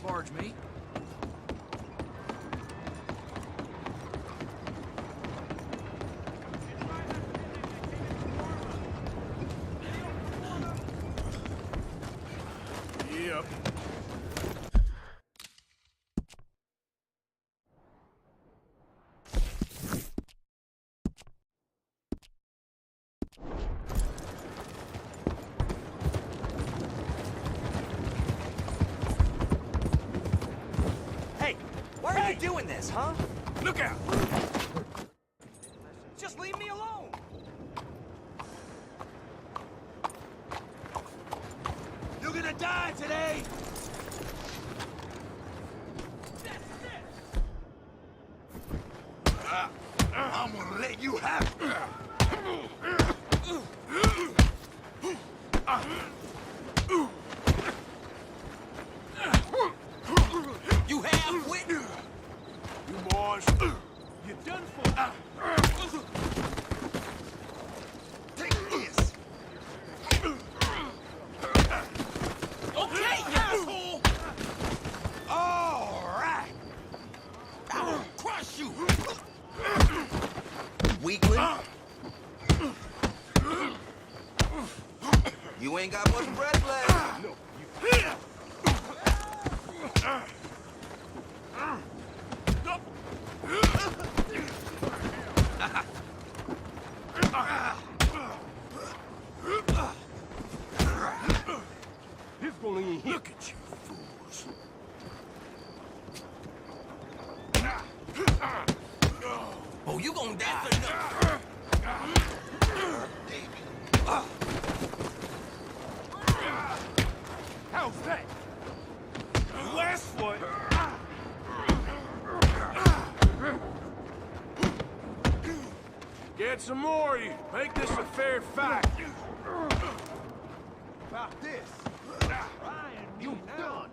barge me. Yep. Hey, why are you doing this, huh? Look out! Just leave me alone. You're gonna die today! I'm gonna let you have it! You have wit. You boys, you're done for. Take this! Okay, asshole. All right! I will crush you. Weakling. You ain't got much breath left. No, He's gonna eat. Look at you fools. Oh, you gonna die. How's that? Westwood! Get some more, you. Make this a fair fight. About this. Ryan, you done.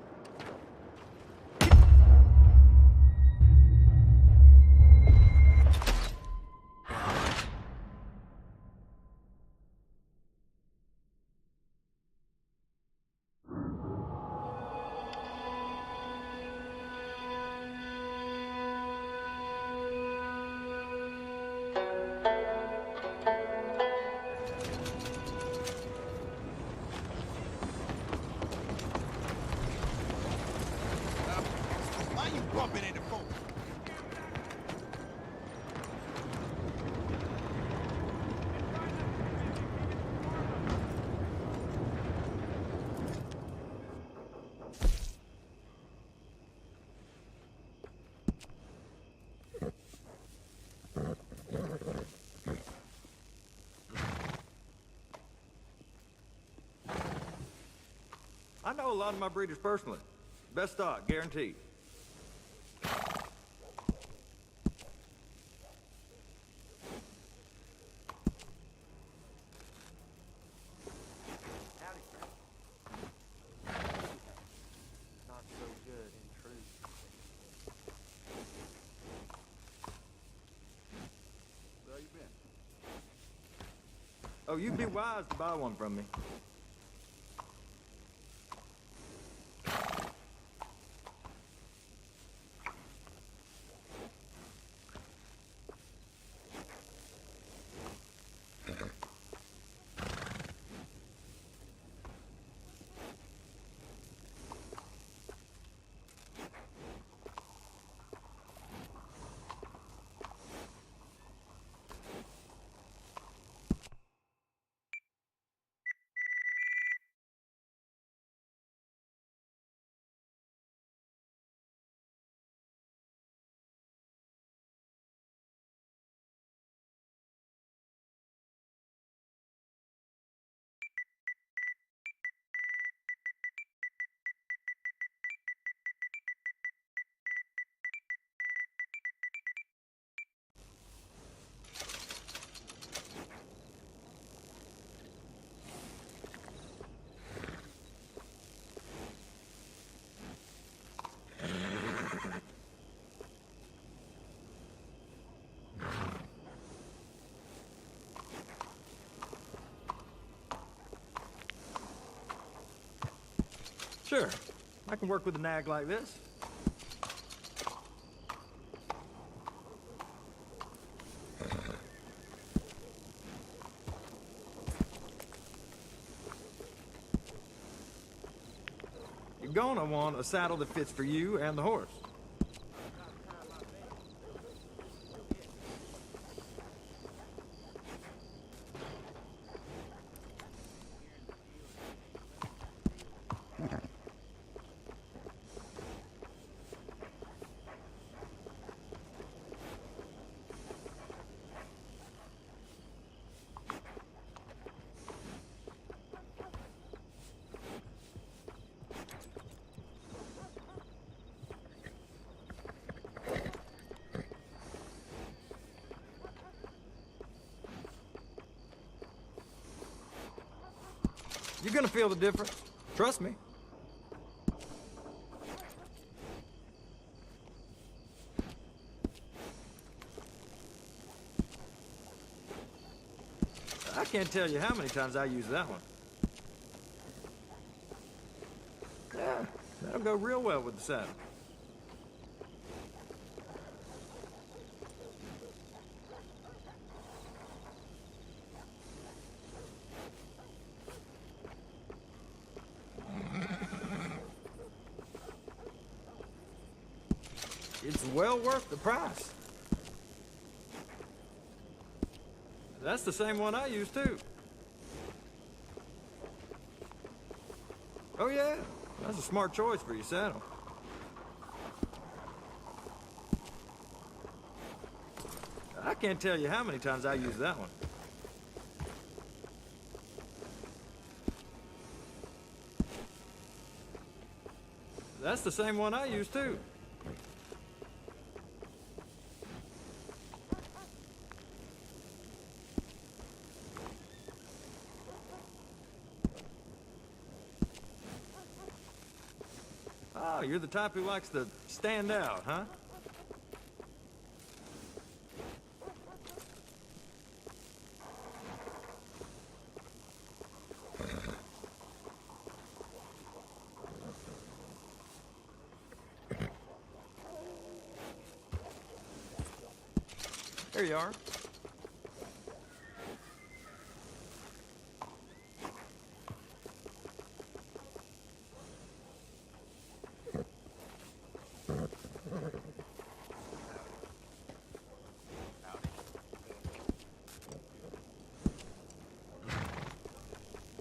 Why you bumping into folks? I know a lot of my breeders personally. Best stock, guaranteed. Not so good, in truth. Where you been? Oh, you'd be wise to buy one from me. Sure. I can work with a nag like this. You're gonna want a saddle that fits for you and the horse. You're gonna feel the difference. Trust me. I can't tell you how many times I use that one. Yeah, that'll go real well with the saddle. It's well worth the price. That's the same one I use too. Oh yeah, that's a smart choice for your saddle. I can't tell you how many times I use that one. That's the same one I use too. Oh, you're the type who likes to stand out, huh? There you are.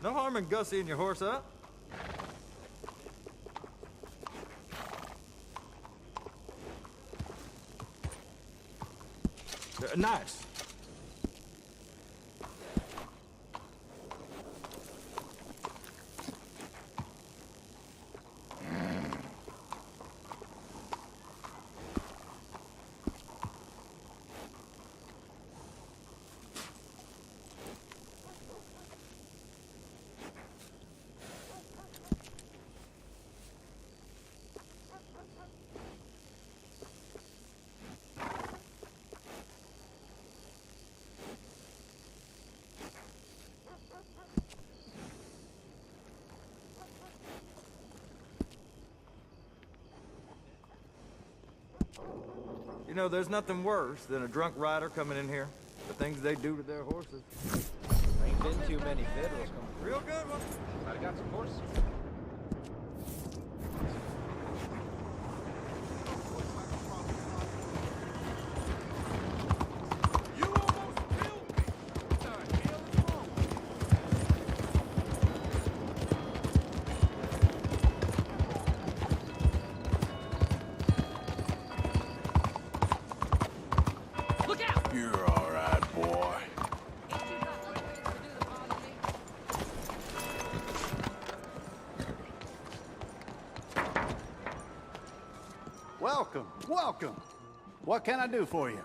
No harm in gussying your horse up. Nice. You know, there's nothing worse than a drunk rider coming in here. The things they do to their horses. Ain't been too many Federals coming through. Real good one. Might have got some horses. You almost killed me! What the hell is wrong with you? Look out! You're all right, boy. Welcome, welcome. What can I do for you?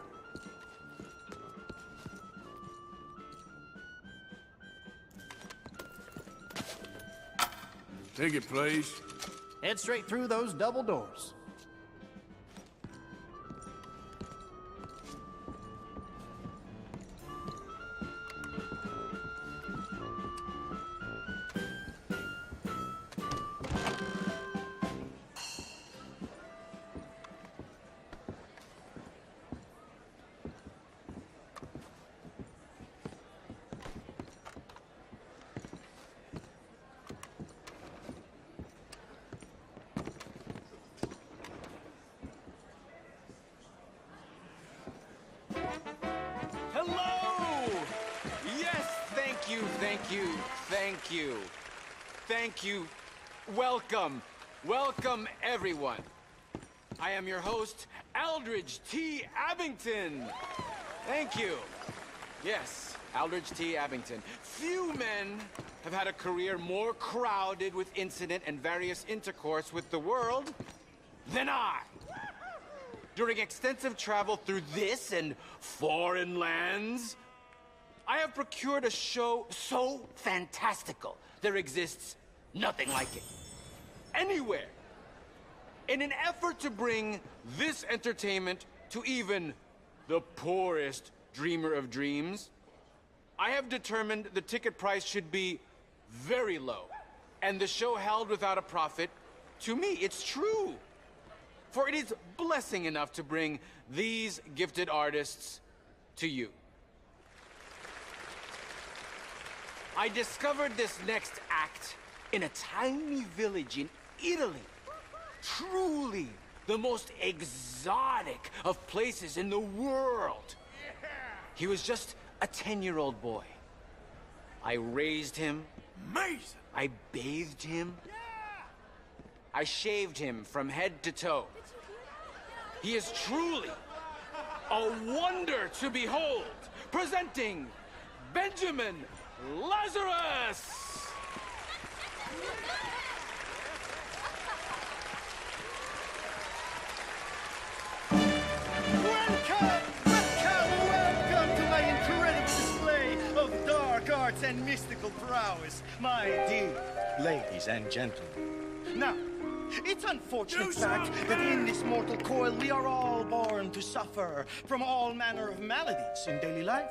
Ticket, please. Head straight through those double doors. you, thank you, thank you. Welcome, welcome everyone. I am your host, Aldridge T. Abington. Thank you. Yes, Aldridge T. Abington. Few men have had a career more crowded with incident and various intercourse with the world than I. During extensive travel through this and foreign lands, I have procured a show so fantastical, there exists nothing like it. Anywhere. In an effort to bring this entertainment to even the poorest dreamer of dreams, I have determined the ticket price should be very low, and the show held without a profit. To me, it's true. For it is blessing enough to bring these gifted artists to you. I discovered this next act in a tiny village in Italy. Truly the most exotic of places in the world. He was just a 10-year-old boy. I raised him. Amazing. I bathed him. I shaved him from head to toe. He is truly a wonder to behold. Presenting Benjamin Lazarus! Welcome to my incredible display of dark arts and mystical prowess, my dear ladies and gentlemen. Now, it's unfortunate fact that in this mortal coil we are all born to suffer from all manner of maladies in daily life.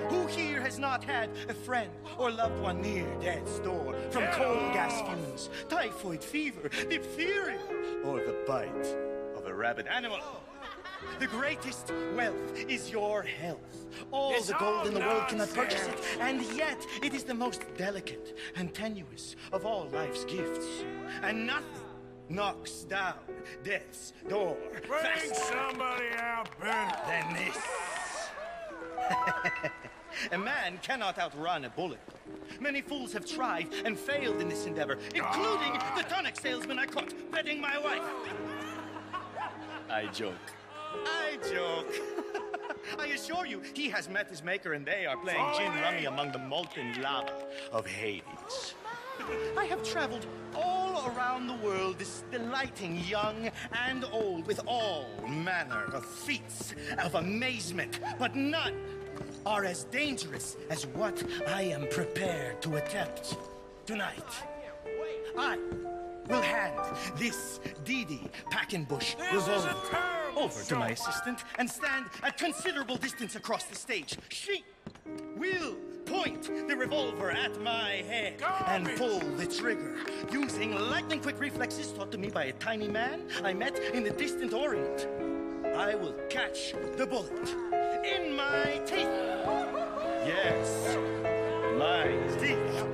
Who here has not had a friend or loved one near death's door from coal gas fumes, typhoid fever, diphtheria, or the bite of a rabid animal? The greatest wealth is your health. All the gold in the world cannot purchase it, and yet it is the most delicate and tenuous of all life's gifts. And nothing knocks down death's door faster somebody out better than this. A man cannot outrun a bullet. Many fools have tried and failed in this endeavor, including the tonic salesman I caught petting my wife. I joke. I joke. I assure you, he has met his maker and they are playing gin rummy among the molten lava of Hades. I have traveled all around the world, delighting young and old with all manner of feats of amazement, but none are as dangerous as what I am prepared to attempt tonight. I will hand this Didi Packenbush revolver over to my assistant and stand at considerable distance across the stage. She will point the revolver at my head and pull the trigger using lightning-quick reflexes taught to me by a tiny man I met in the distant Orient. I will catch the bullet in my teeth. Yes, my teeth.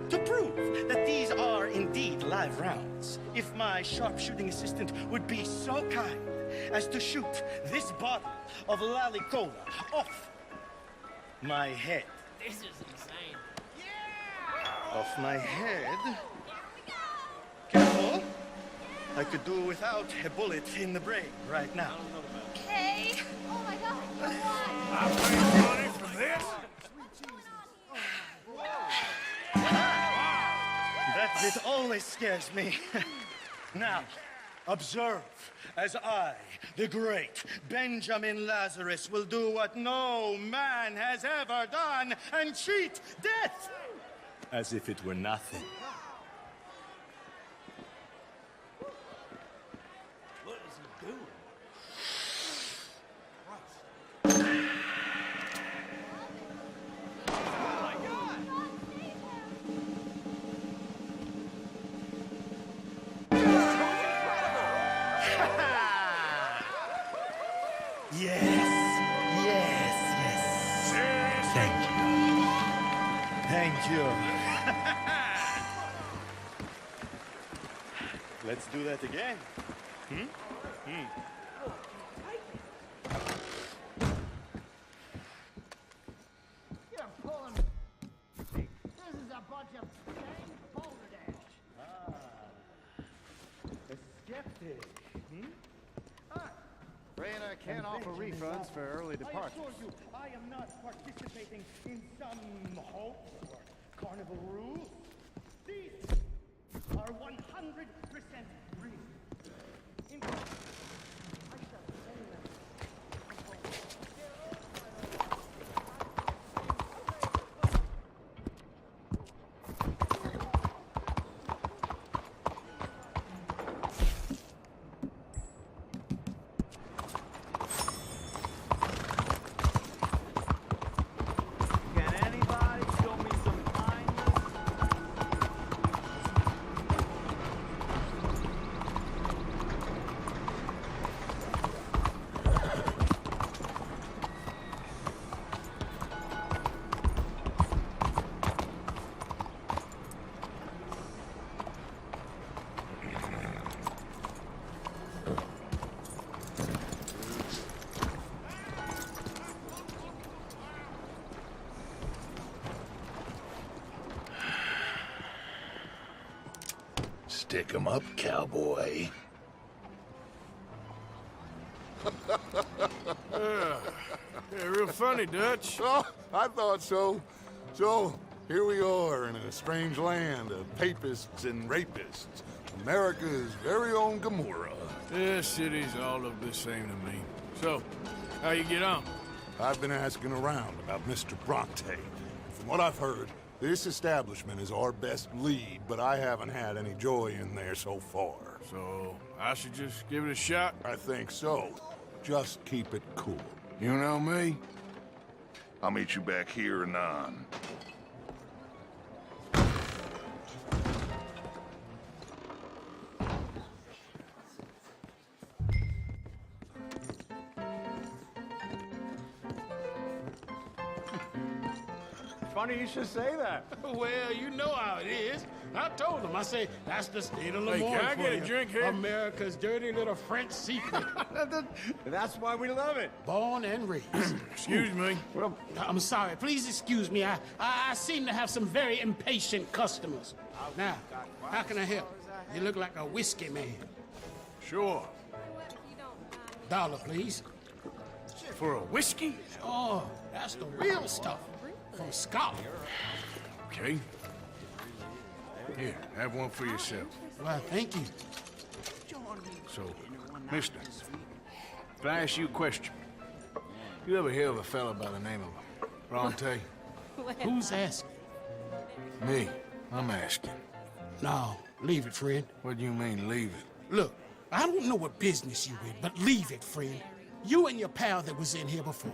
To prove that these are indeed live rounds, if my sharpshooting assistant would be so kind as to shoot this bottle of Lalicola off my head. This is insane. Off my head? Careful. I could do without a bullet in the brain right now. Hey! Oh my god, what? I paid money for this? That bit always scares me. Now, observe as I, the great Benjamin Lazarus, will do what no man has ever done and cheat death as if it were nothing. What is he doing? Yes. Thank you. Let's do that again. Rayna can't offer refunds for early departures. I assure you, I am not participating in some hoax or carnival rules. These are 100% real. In fact, I shall send them. Can anybody show me some kindness? Stick 'em up, cowboy. Yeah, real funny, Dutch. Oh, I thought so. So, here we are in a strange land of papists and rapists. America's very own Gomorrah. This city's all look the same to me. So, how you get on? I've been asking around about Mr. Bronte. From what I've heard, this establishment is our best lead, but I haven't had any joy in there so far. So, I should just give it a shot? I think so. Just keep it cool. You know me? I'll meet you back here anon. Funny you should say that. Well, you know how it is. I told him. I say, that's the state of Hey, Lemoyne can I for get a you. drink here? America's dirty little French secret. That's why we love it. Born and raised. Excuse me. Well, I'm sorry. Please excuse me. I seem to have some very impatient customers. Now, how can I help? You look like a whiskey man. Sure. Dollar, please. For a whiskey? Oh, that's the real stuff. From Scotland. Okay. Here, have one for yourself. Well, thank you. So, mister, if I ask you a question, you ever hear of a fella by the name of Bronte? Who's asking? Me. I'm asking. No, leave it, friend. What do you mean, leave it? Look, I don't know what business you in, but leave it, friend. You and your pal that was in here before.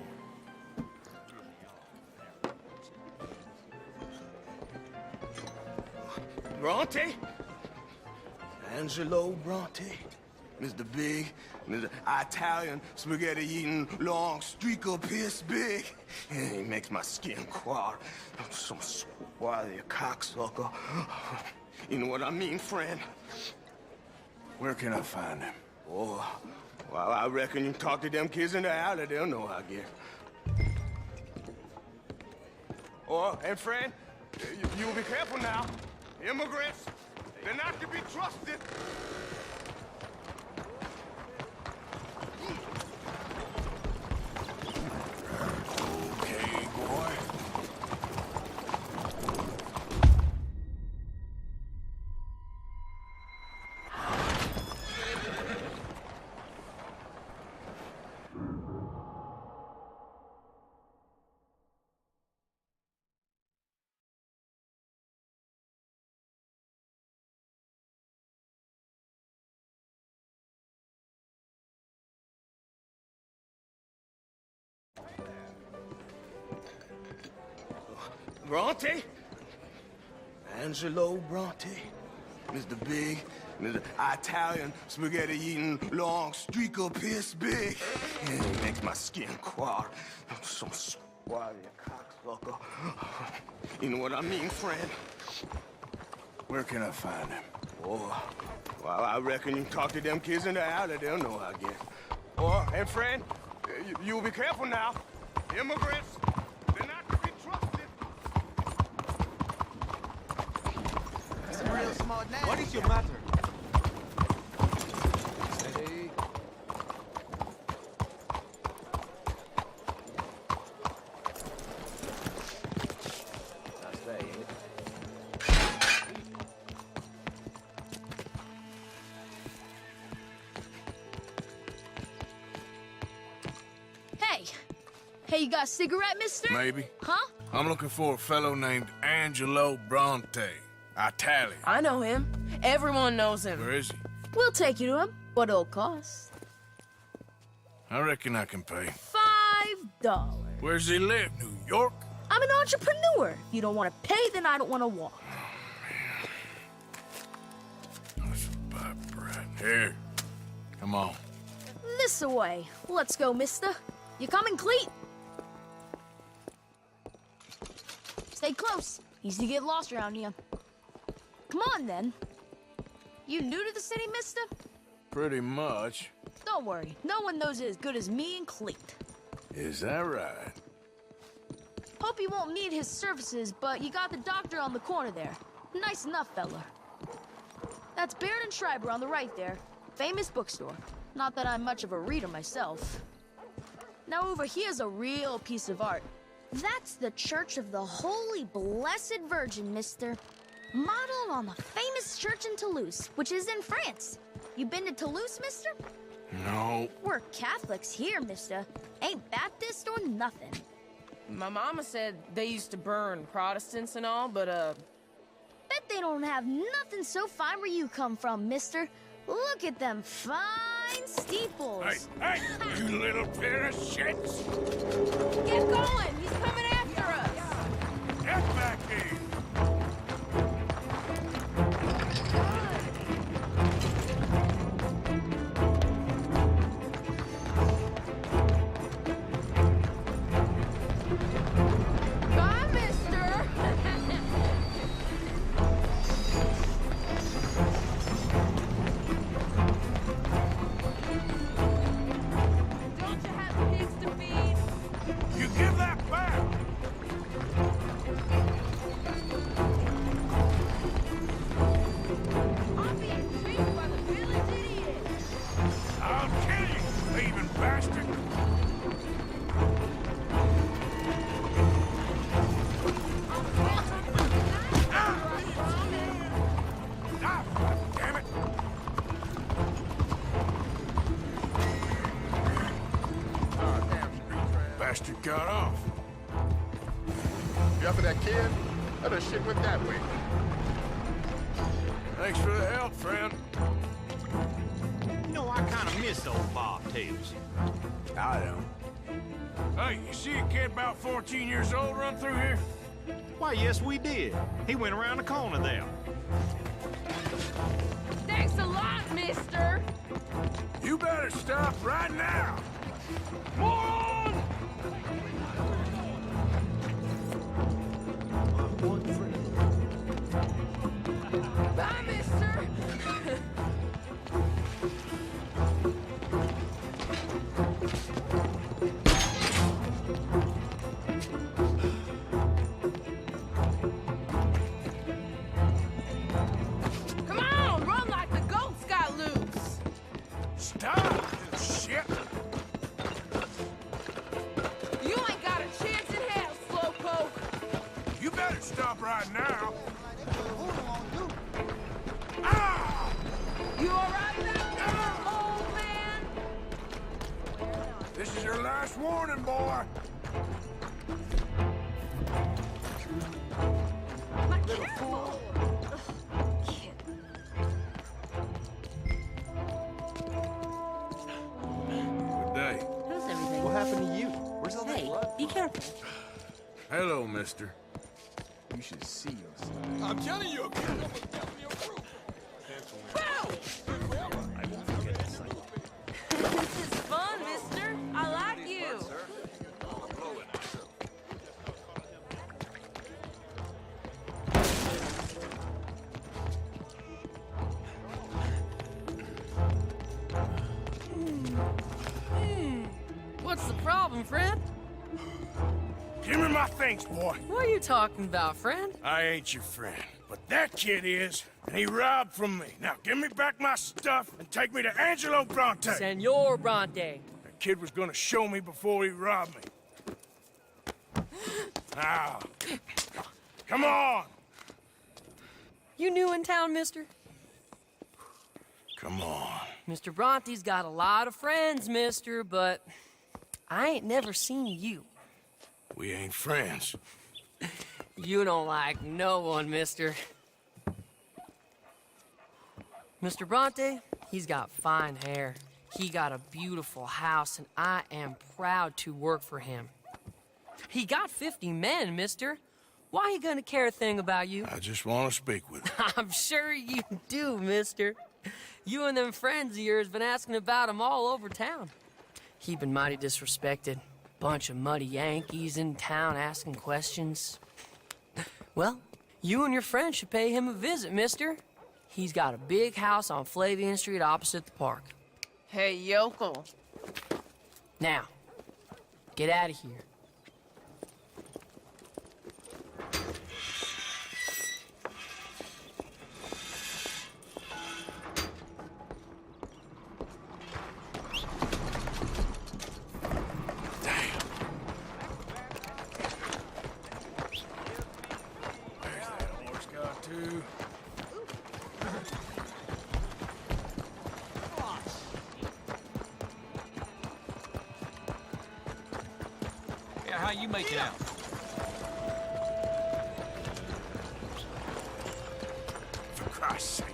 Bronte? Angelo Bronte? Mr. Big, Mr. Italian, spaghetti-eating, long streaker piss big. He makes my skin crawl. I'm so swarthy, a cocksucker. You know what I mean, friend? Where can I find him? Oh, well, I reckon you talk to them kids in the alley, they'll know, I guess. Oh, and friend, you be careful now. Immigrants, they're not to be trusted. Okay, boy. Bronte? Angelo Bronte? Mr. Big, Mr. Italian, spaghetti-eating, long streaker piss big. He makes my skin crawl. I'm so swarthy, a cocksucker. You know what I mean, friend? Where can I find him? Oh, well, I reckon you talk to them kids in the alley, they'll know, I guess. Oh, and friend, you be careful now. Immigrants, they're not to be trusted. What is your matter? Hey, you got a cigarette, mister? Maybe. Huh? I'm looking for a fellow named Angelo Bronte. Italian. I know him. Everyone knows him. Where is he? We'll take you to him. What it'll cost? I reckon I can pay. $5. Where's he live? New York? I'm an entrepreneur. If you don't want to pay, then I don't want to walk. That's a bad bread. Here. Come on. This away. Let's go, mister. You coming, Cleet? Stay close. Easy to get lost around here. Come on, then. You new to the city, mister? Pretty much. Don't worry. No one knows it as good as me and Cleet. Is that right? Hope you won't need his services, but you got the doctor on the corner there. Nice enough, fella. That's Baird and Schreiber on the right there. Famous bookstore. Not that I'm much of a reader myself. Now over here's a real piece of art. That's the Church of the Holy Blessed Virgin, mister. Modeled on the famous church in Toulouse, which is in France. You been to Toulouse, mister? No. We're Catholics here, mister. Ain't Baptist or nothing. My mama said they used to burn Protestants and all, but, Bet they don't have nothing so fine where you come from, mister. Look at them fine steeples. Hey, you little pair of shits! get going! He's coming after us! Get back here! Bye, mister! Don't you have pigs to feed? You give that back! I'm being treated by the village idiot! I'll kill you, thieving bastard! Ah, damn it! Bastard got off. You after that kid? That shit went that way. Thanks for the help, friend. You know, I kind of miss old Bob Tails. I don't. Hey, you see a kid about 14 years old run through here? Why, yes, we did. He went around the corner there. Thanks a lot, mister! You better stop right now! Moron! Bye, mister! Come on, run like the goats got loose! Stop, you shit! You ain't got a chance in hell, slowpoke! You better stop right now! Ah! You alright back there, old man? This is your last warning, boy! Careful! Kid. Good day. How's everything? What happened to you? Where's all that blood? Be careful. Hello, mister. You should see yourself. I'm telling you, This is fun, mister. I like you. What's the problem, friend? Give me my things, boy. What are you talking about, friend? I ain't your friend, but that kid is, and he robbed from me. Now give me back my stuff and take me to Angelo Bronte. Senor Bronte. That kid was gonna show me before he robbed me. Now, come on. You new in town, mister? Come on. Mr. Bronte's got a lot of friends, mister, but I ain't never seen you. We ain't friends. You don't like no one, mister. Mr. Bronte, he's got fine hair. He got a beautiful house, and I am proud to work for him. He got 50 men, mister. Why he gonna care a thing about you? I just want to speak with him. I'm sure you do, mister. You and them friends of yours been asking about him all over town. He been mighty disrespected. Bunch of muddy Yankees in town asking questions. Well, you and your friend should pay him a visit, mister. He's got a big house on Flavian Street opposite the park. Hey, yokel. Now, get out of here. How you making out? For Christ's sake.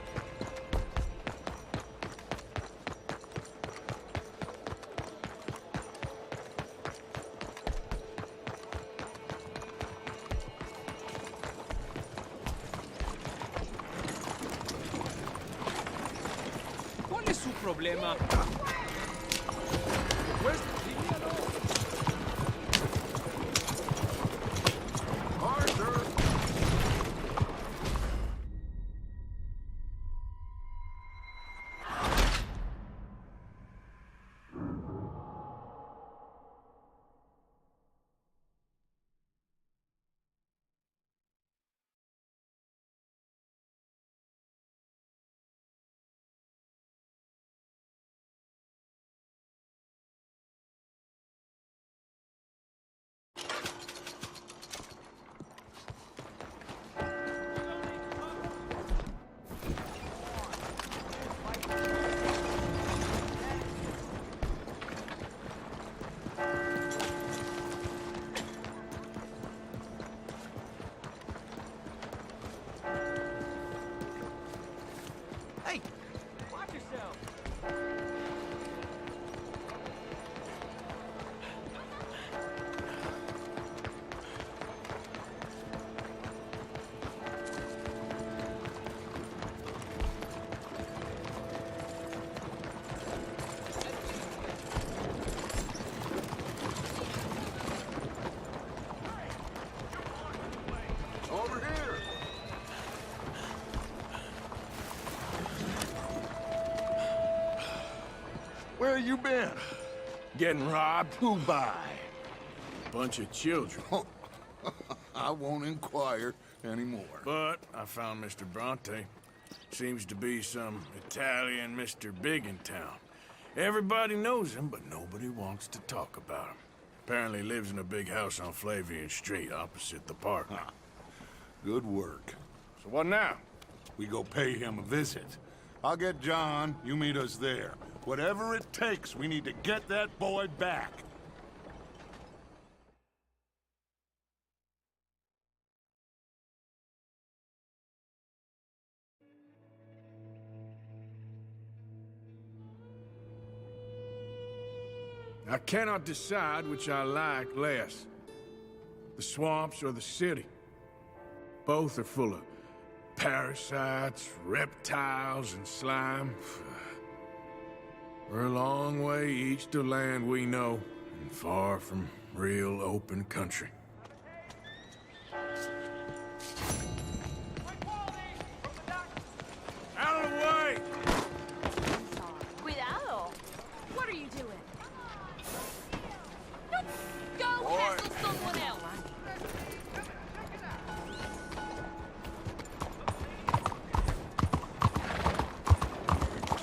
¿Cuál es su problema? Where you been? Getting robbed? Who by? Bunch of children. I won't inquire anymore. But I found Mr. Bronte. Seems to be some Italian Mr. Big in town. Everybody knows him, but nobody wants to talk about him. Apparently lives in a big house on Flavian Street, opposite the park. Good work. So what now? We go pay him a visit. I'll get John, you meet us there. Whatever it takes, we need to get that boy back. I cannot decide which I like less. The swamps or the city. Both are full of parasites, reptiles, and slime. We're a long way east of land we know, and far from real open country. Out of the way! Cuidado! What are you doing? No, go hassle someone else!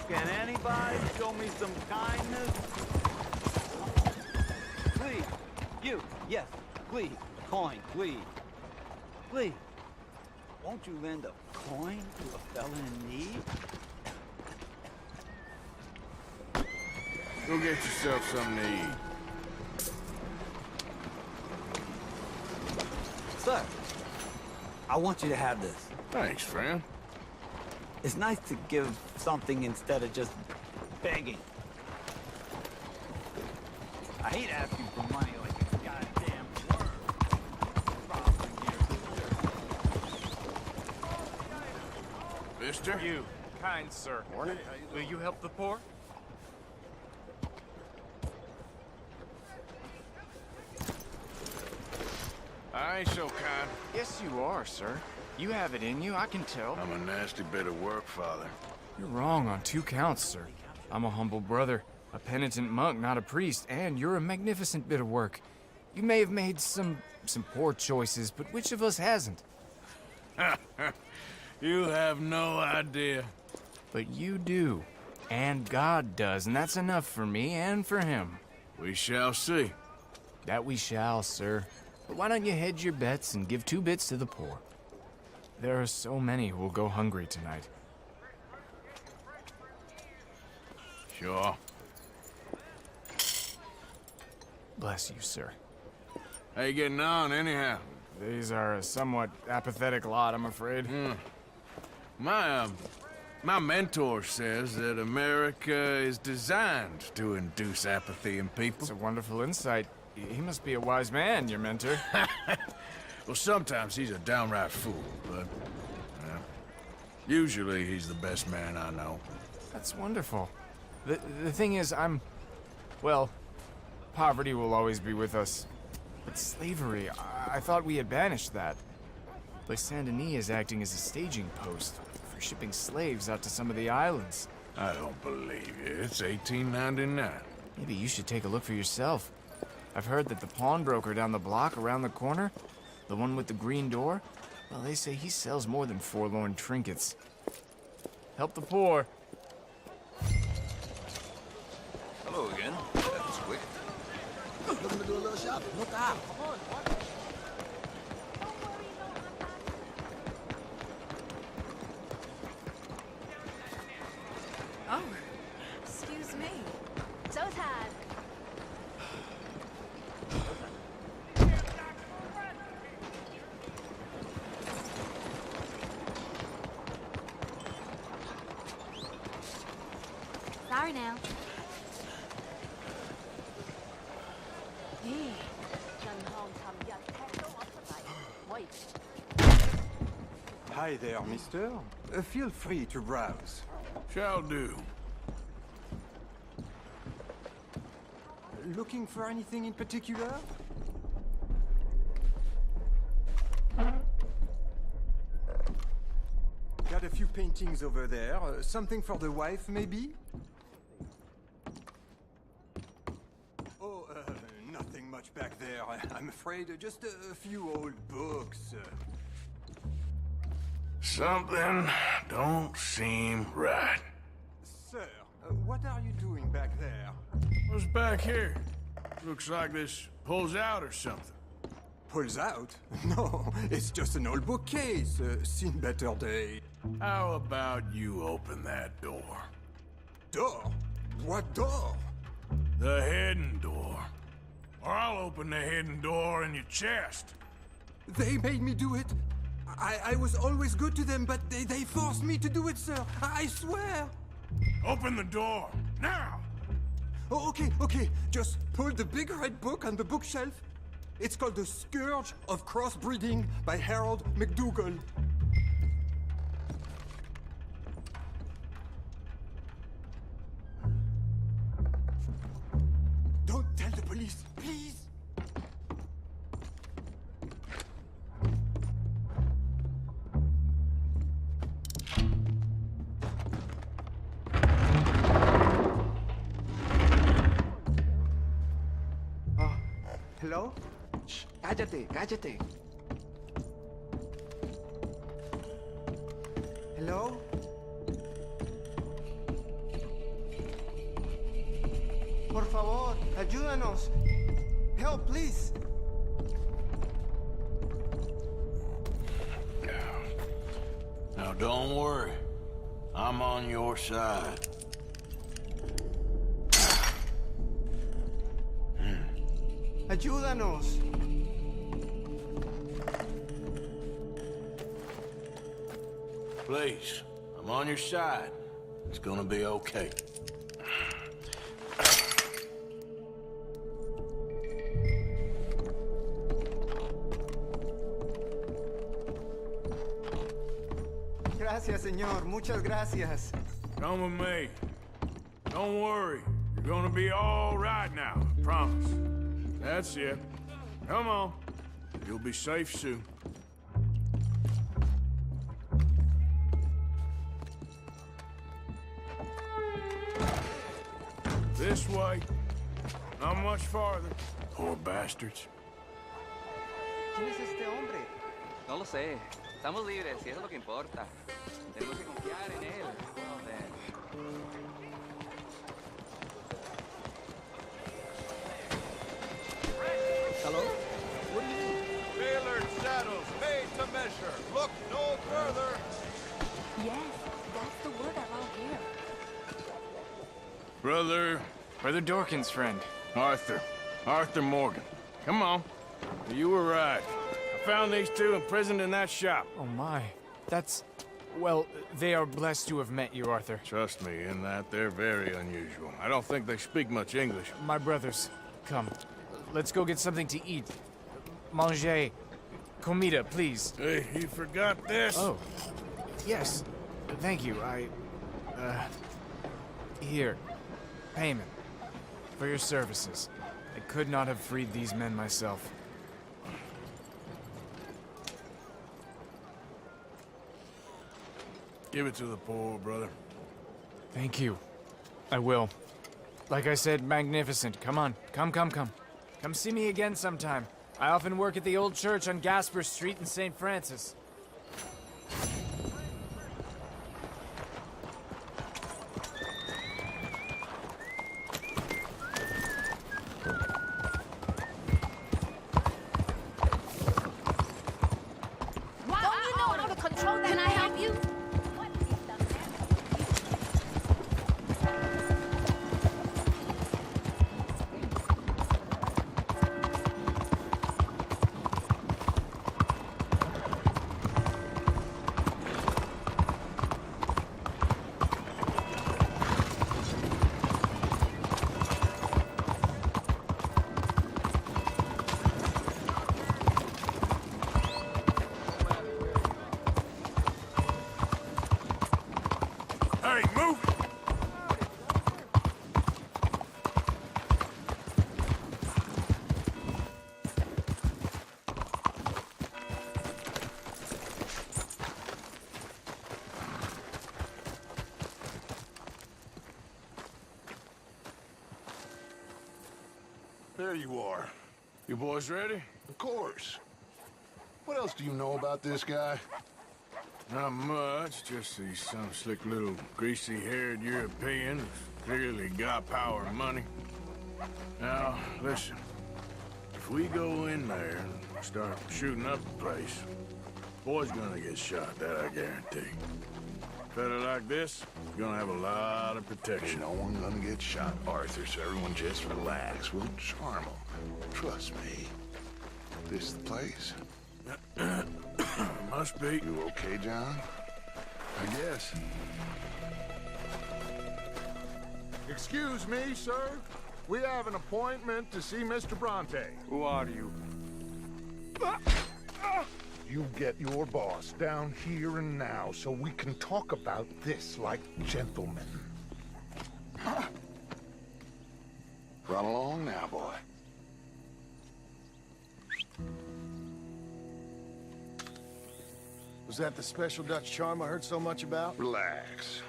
Can anybody show me some kindness? Please. You. Yes. Please. Coin. Please. Please. Won't you lend a coin to a fella in need? Go get yourself something to eat. want you to have this. Thanks, friend. It's nice to give something instead of just begging. I hate asking for money like a goddamn worm. Mister? You, kind sir. Will you help the poor? I ain't so kind. Yes, you are, sir. You have it in you, I can tell. I'm a nasty bit of work, Father. You're wrong on 2 counts, sir. I'm a humble brother, a penitent monk, not a priest, and you're a magnificent bit of work. You may have made some poor choices, but which of us hasn't? You have no idea. But you do. And God does, and that's enough for me and for him. We shall see. That we shall, sir. But why don't you hedge your bets and give 2 bits to the poor? There are so many who will go hungry tonight. Sure. Bless you, sir. How you getting on, anyhow? These are a somewhat apathetic lot, I'm afraid. My mentor says that America is designed to induce apathy in people. It's a wonderful insight. He must be a wise man, your mentor. Well, sometimes he's a downright fool, but usually he's the best man I know. That's wonderful. The thing is, well, poverty will always be with us. But slavery, I thought we had banished that. But Saint Denis is acting as a staging post for shipping slaves out to some of the islands. I don't believe you. It's 1899. Maybe you should take a look for yourself. I've heard that the pawnbroker down the block around the corner, the one with the green door, well, they say he sells more than forlorn trinkets. Help the poor. Hello again. That was quick. Looking to do a little shopping. Look out. Come on, what? Oh, excuse me. Zoltan. Sorry now. Hi there, mister. Feel free to browse. Shall do. Looking for anything in particular? Got a few paintings over there. Something for the wife, maybe? Oh, nothing much back there. I'm afraid just a few old books. Something don't seem right. Sir, what are you doing back there? What's back here? Looks like this pulls out or something. Pulls out? No, it's just an old bookcase. Seen better days. How about you open that door? Door? What door? The hidden door. Or I'll open the hidden door in your chest. They made me do it. I was always good to them, but they forced me to do it, sir. I swear. Open the door, now! Oh, okay. Just pull the big red book on the bookshelf. It's called The Scourge of Crossbreeding by Harold McDougall. Don't tell the police, please. Hello? Shh, cállate. Hello? Por favor, ayúdanos. Help, please. Now don't worry. I'm on your side. Ayúdanos. Please, I'm on your side. It's gonna be okay. Gracias, señor. Muchas gracias. Come with me. Don't worry. You're gonna be all right now, I promise. That's it. Come on. You'll be safe soon. This way. Not much farther. Poor bastards. ¿Quién es este hombre? No lo sé. Estamos libres, y eso es lo que importa. Tenemos que confiar en él. Joder. Hello? What do you do? Tailored saddles made to measure. Look no further. Yes, that's the word around here. Brother Dorkin's friend. Arthur Morgan. Come on. You were right. I found these two imprisoned in that shop. Oh my. That's... Well, they are blessed to have met you, Arthur. Trust me, in that they're very unusual. I don't think they speak much English. My brothers, come. Let's go get something to eat. Manger. Comida, please. Hey, you forgot this? Oh. Yes. Thank you. Here. Payment. For your services. I could not have freed these men myself. Give it to the poor, brother. Thank you. I will. Like I said, magnificent. Come on. Come. Come see me again sometime. I often work at the old church on Gasper Street in St. Francis. Don't you know how to control that? Can I help you? Hey, move! There you are. You boys ready? Of course. What else do you know about this guy? Not much, just he's some slick little greasy-haired European who's clearly got power and money. Now, listen. If we go in there and start shooting up the place, boy's gonna get shot, that I guarantee. Fella like this is gonna have a lot of protection. Ain't no one gonna get shot, Arthur, so everyone just relax. We'll charm them. Trust me. This the place? Must be. You okay, John? I guess. Excuse me, sir. We have an appointment to see Mr. Bronte. Who are you? You get your boss down here and now so we can talk about this like gentlemen. Run along now, boy. Was that the special Dutch charm I heard so much about? Relax.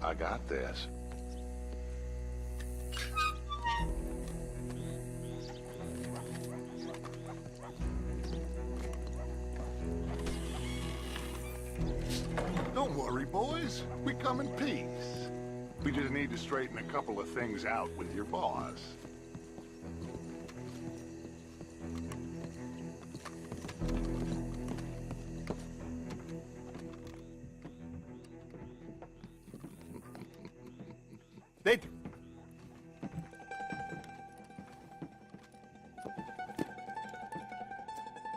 I got this. Don't worry, boys. We come in peace. We just need to straighten a couple of things out with your boss. Dentro.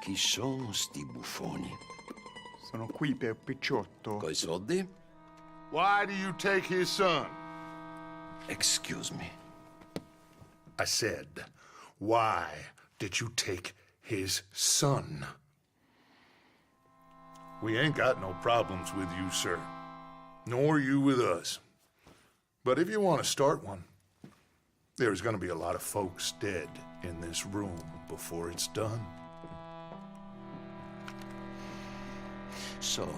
Chi sono sti buffoni? Sono qui per Picciotto. Coi soldi? Why do you take his son? Excuse me. I said, why did you take his son? We ain't got no problems with you, sir. Nor you with us. But if you want to start one, there's gonna be a lot of folks dead in this room before it's done. So,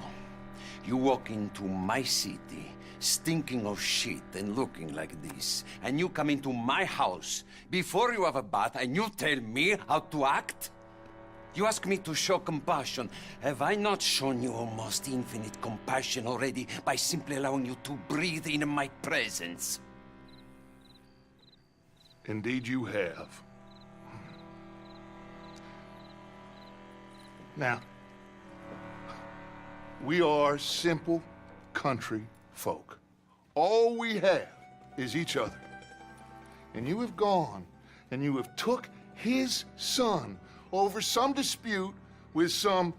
you walk into my city, stinking of shit and looking like this, and you come into my house before you have a bath and you tell me how to act? You ask me to show compassion. Have I not shown you almost infinite compassion already by simply allowing you to breathe in my presence? Indeed you have. Now, we are simple country folk. All we have is each other. And you have gone and you have took his son over some dispute with some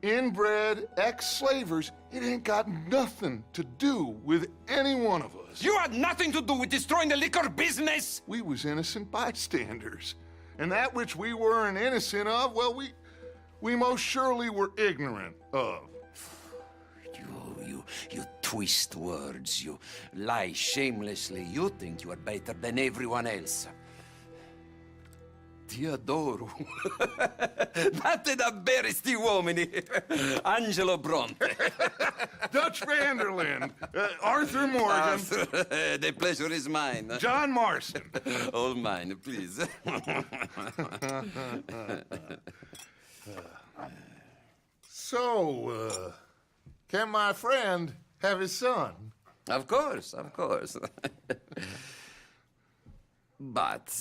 inbred ex-slavers. It ain't got nothing to do with any one of us. You had nothing to do with destroying the liquor business! We was innocent bystanders. And that which we weren't innocent of, well, we most surely were ignorant of. You twist words, you lie shamelessly. You think you are better than everyone else. Ti adoro. Date da bere sti uomini. Angelo Bronte. Dutch Vanderlyn. Arthur Morgan. Arthur, the pleasure is mine. John Marston. All mine, please. So, can my friend have his son? Of course, of course. But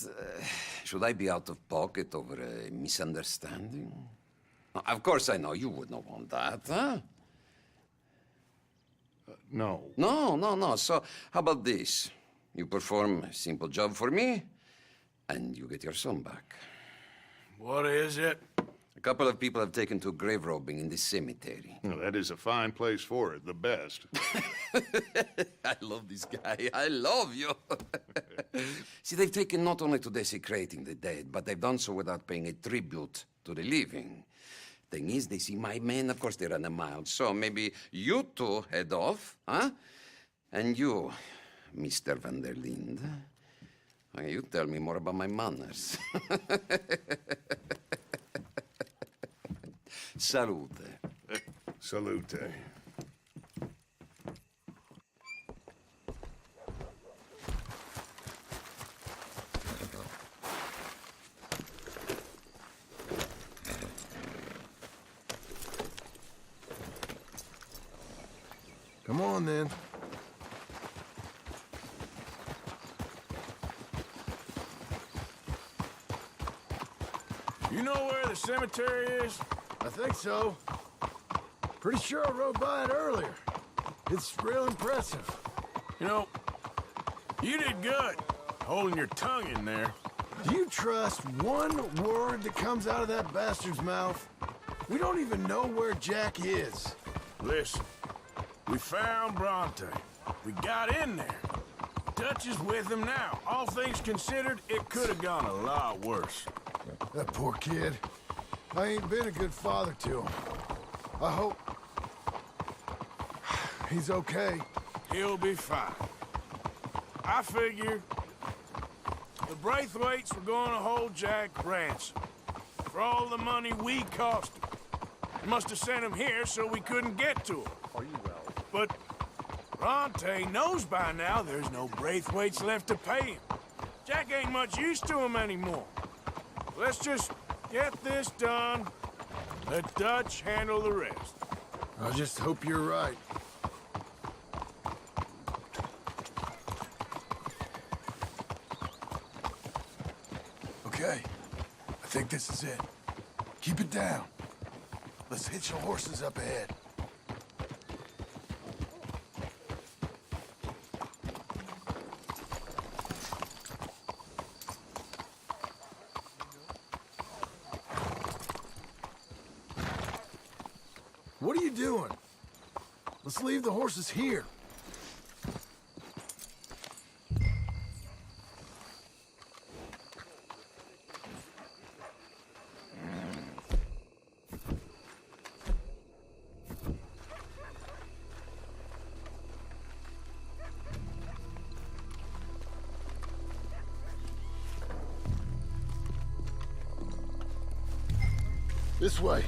should I be out of pocket over a misunderstanding? Of course I know you would not want that, huh? No. No. So how about this? You perform a simple job for me, and you get your son back. What is it? A couple of people have taken to grave robbing in this cemetery. Well, that is a fine place for it, the best. I love this guy. I love you. See, they've taken not only to desecrating the dead, but they've done so without paying a tribute to the living. Thing is, they see my men, of course they run a mile. So maybe you two head off, huh? And you, Mr. Van der Linde, you tell me more about my manners. Salute. Salute. Come on, then. You know where the cemetery is? I think so. Pretty sure I rode by it earlier. It's real impressive. You know, you did good holding your tongue in there. Do you trust one word that comes out of that bastard's mouth? We don't even know where Jack is. Listen, we found Bronte. We got in there. Dutch is with him now. All things considered, it could have gone a lot worse. That poor kid. I ain't been a good father to him. I hope he's okay. He'll be fine. I figured the Braithwaites were going to hold Jack ransom for all the money we cost him. They must have sent him here so we couldn't get to him. Are you well? But Bronte knows by now there's no Braithwaites left to pay him. Jack ain't much use to him anymore. Let's just get this done. Let Dutch handle the rest. I just hope you're right. Okay, I think this is it. Keep it down. Let's hitch the horses up ahead. What are you doing? Let's leave the horses here. This way.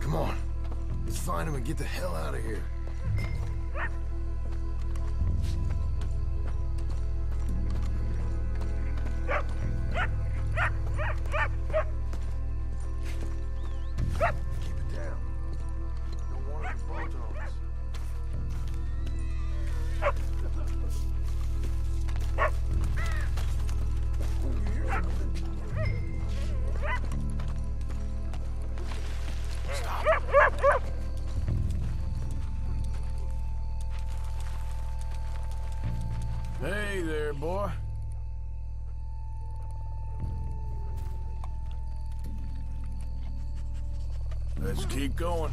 Come on. Let's find him and get the hell out of here. Keep it down. Don't want him to bolt on us. Hey there, boy. Let's keep going.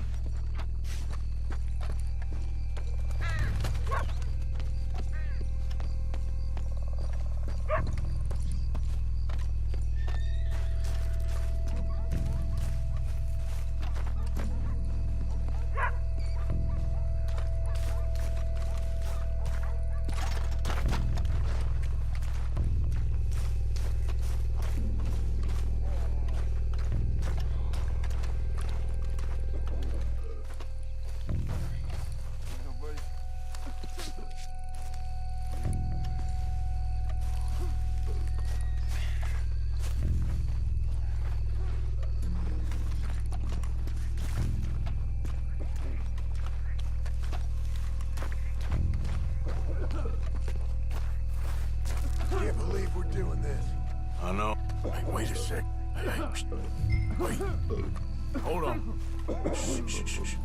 Can't believe we're doing this. I know. Hey, wait a sec. Hey, psst. Wait. Hold on. Shh, shh, shh, shh.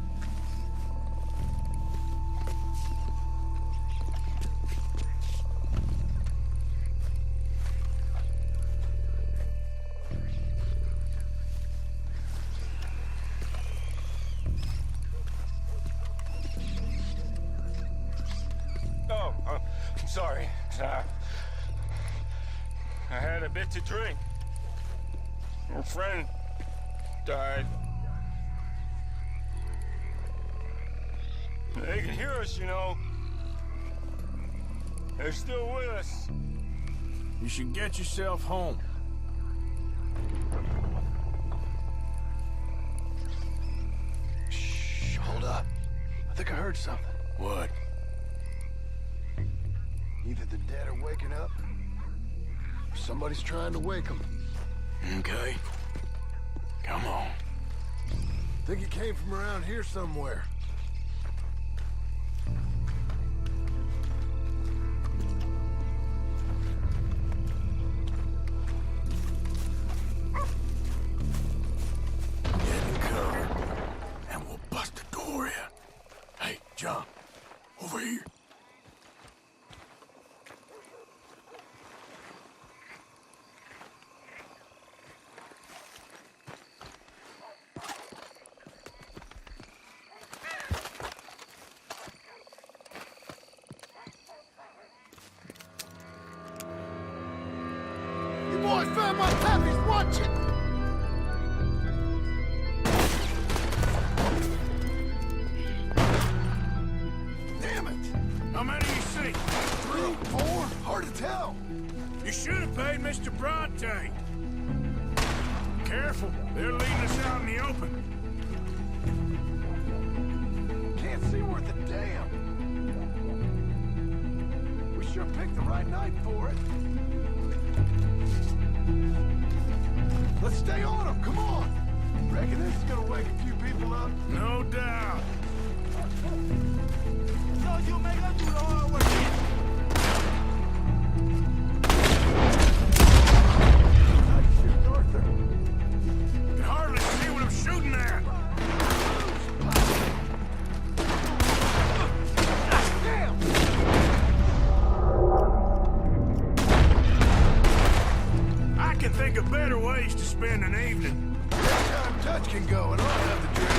Oh, I'm sorry. I had a bit to drink. A friend died. They can hear us, you know. They're still with us. You should get yourself home. Shh, hold up. I think I heard something. What? Either the dead are waking up, or somebody's trying to wake them. Okay. Come on. Think it came from around here somewhere. Get in cover, and we'll bust the door in. Hey, John, over here. You boys found my puppies, watch it! Damn it! How many you see? 3, 4, hard to tell. You should have paid Mr. Bronte. Careful, they're leading us out in the open. Can't see worth a damn. We sure picked the right night for it. Let's stay on them, come on! Reckon this is gonna wake a few people up? No doubt. So you make us do the hard work. Nice shooting, Arthur. You can hardly see what I'm shooting at. Damn! spend an evening. Every time touch can go, and I'll have the drink.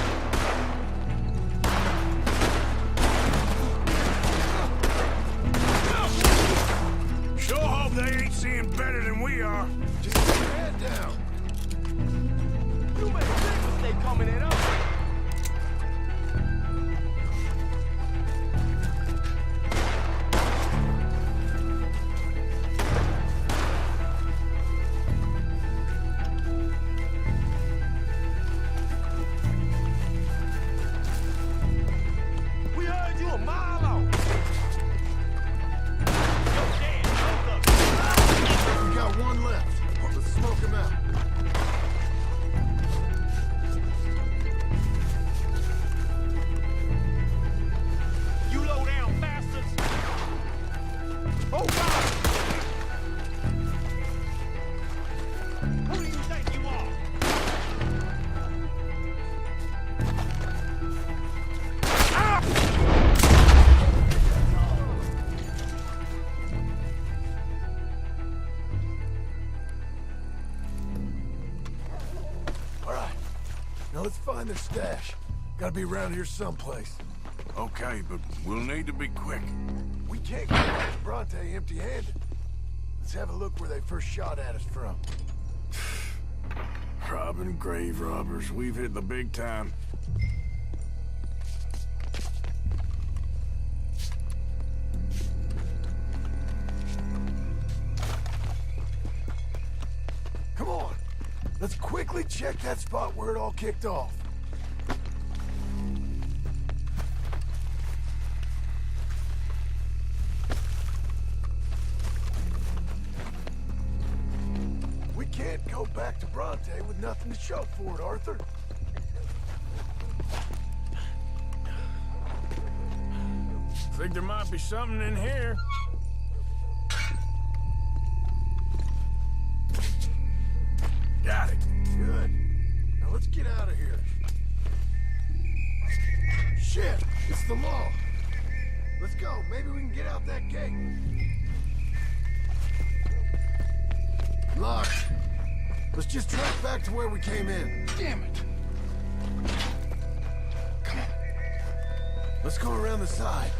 Sure hope they ain't seeing better than we are. Just keep your head down. You made a big mistake coming in up. We heard you a mile out. We got one left. Let's smoke him out. You low down bastards! Oh God! Who do you think you are? All right. Now let's find their stash. Gotta be around here someplace. Okay, but we'll need to be quick. We can't go back to Bronte empty-handed. Let's have a look where they first shot at us from. Robbing grave robbers. We've hit the big time. Come on. Let's quickly check that spot where it all kicked off. We can't go back to Bronte with nothing to show for it, Arthur. Think there might be something in here. Got it. Good. Now let's get out of here. Shit, it's the law. Let's go. Maybe we can get out that gate. Locked. Let's just track back to where we came in. Damn it. Come on. Let's go around the side.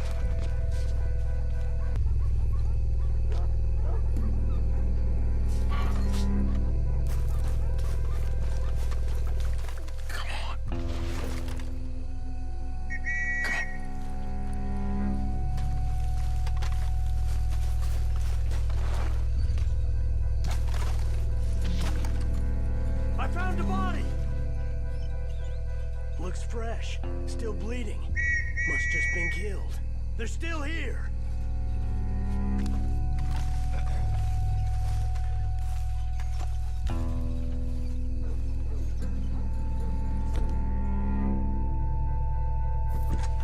I found a body! Looks fresh. Still bleeding. Must just been killed. They're still here!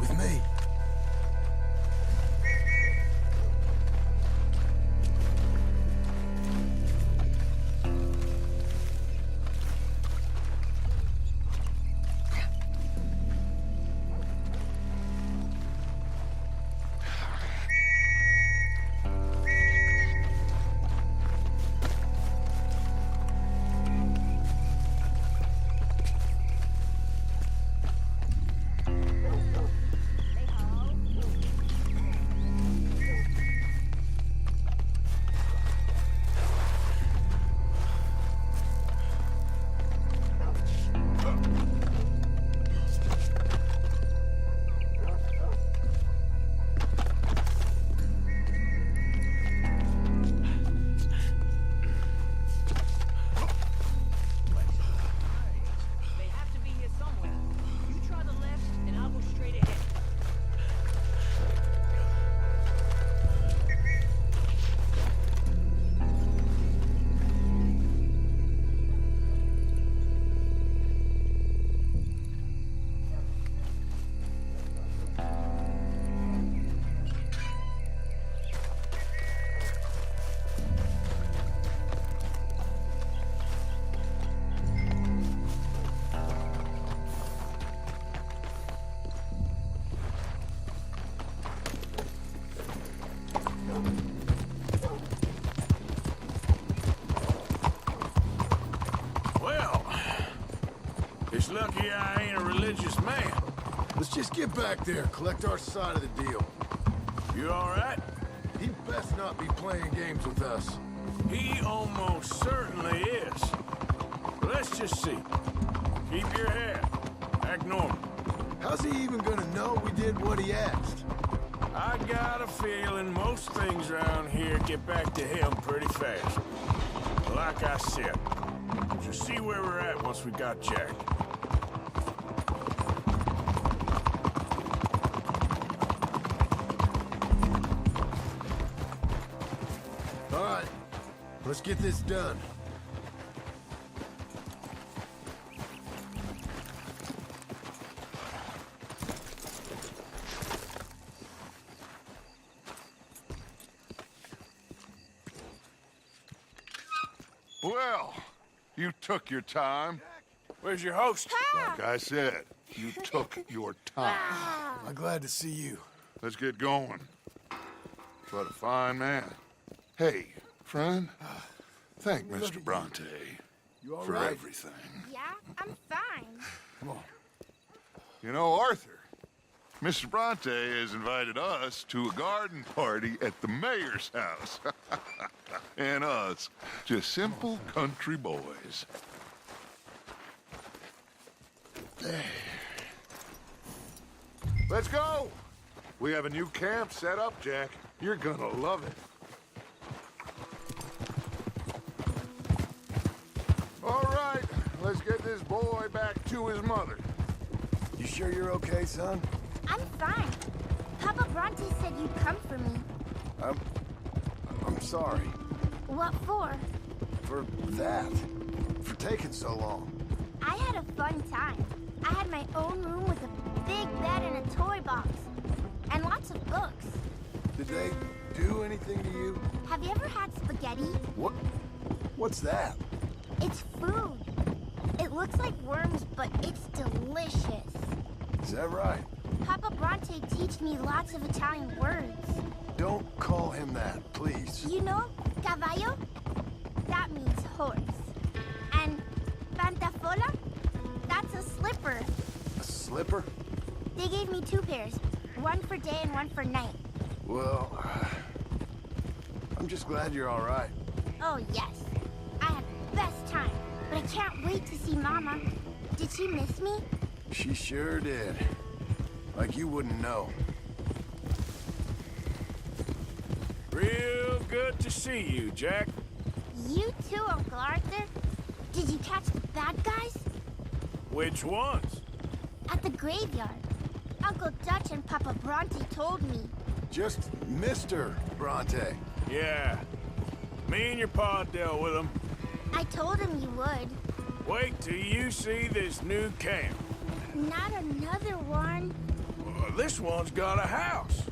With me. lucky I ain't a religious man. Let's just get back there, collect our side of the deal. You all right? He best not be playing games with us. He almost certainly is. Let's just see. Keep your head. Act normal. How's he even gonna know we did what he asked? I got a feeling most things around here get back to him pretty fast. Like I said, just see where we're at once we got Jack. All right, let's get this done. Well, you took your time. Where's your host? Like I said, you took your time. I'm glad to see you. Let's get going. What a fine man. Hey, friend, thank Mr. Bronte for right? everything. Yeah, I'm fine. Come on. You know, Arthur, Mr. Bronte has invited us to a garden party at the mayor's house. And us, just simple country boys. Let's go! We have a new camp set up, Jack. You're gonna love it. All right, let's get this boy back to his mother. You sure you're okay, son? I'm fine. Papa Bronte said you'd come for me. I'm sorry. What for? For that. For taking so long. I had a fun time. I had my own room with a big bed and a toy box. And lots of books. Did they do anything to you? Have you ever had spaghetti? What? What's that? It's food. It looks like worms, but it's delicious. Is that right? Papa Bronte teach me lots of Italian words. Don't call him that, please. You know, caballo? That means horse. And pantafola? That's a slipper. A slipper? They gave me 2 pairs. One for day and one for night. Well, I'm just glad you're all right. Oh, yes. I had the best time. But I can't wait to see Mama. Did she miss me? She sure did. Like you wouldn't know. Real good to see you, Jack. You too, Uncle Arthur. Did you catch the bad guys? Which ones? At the graveyard. Uncle Dutch and Papa Bronte told me. Just Mr. Bronte. Yeah. Me and your pa dealt with them. I told him you would. Wait till you see this new camp. Not another one. Well, this one's got a house.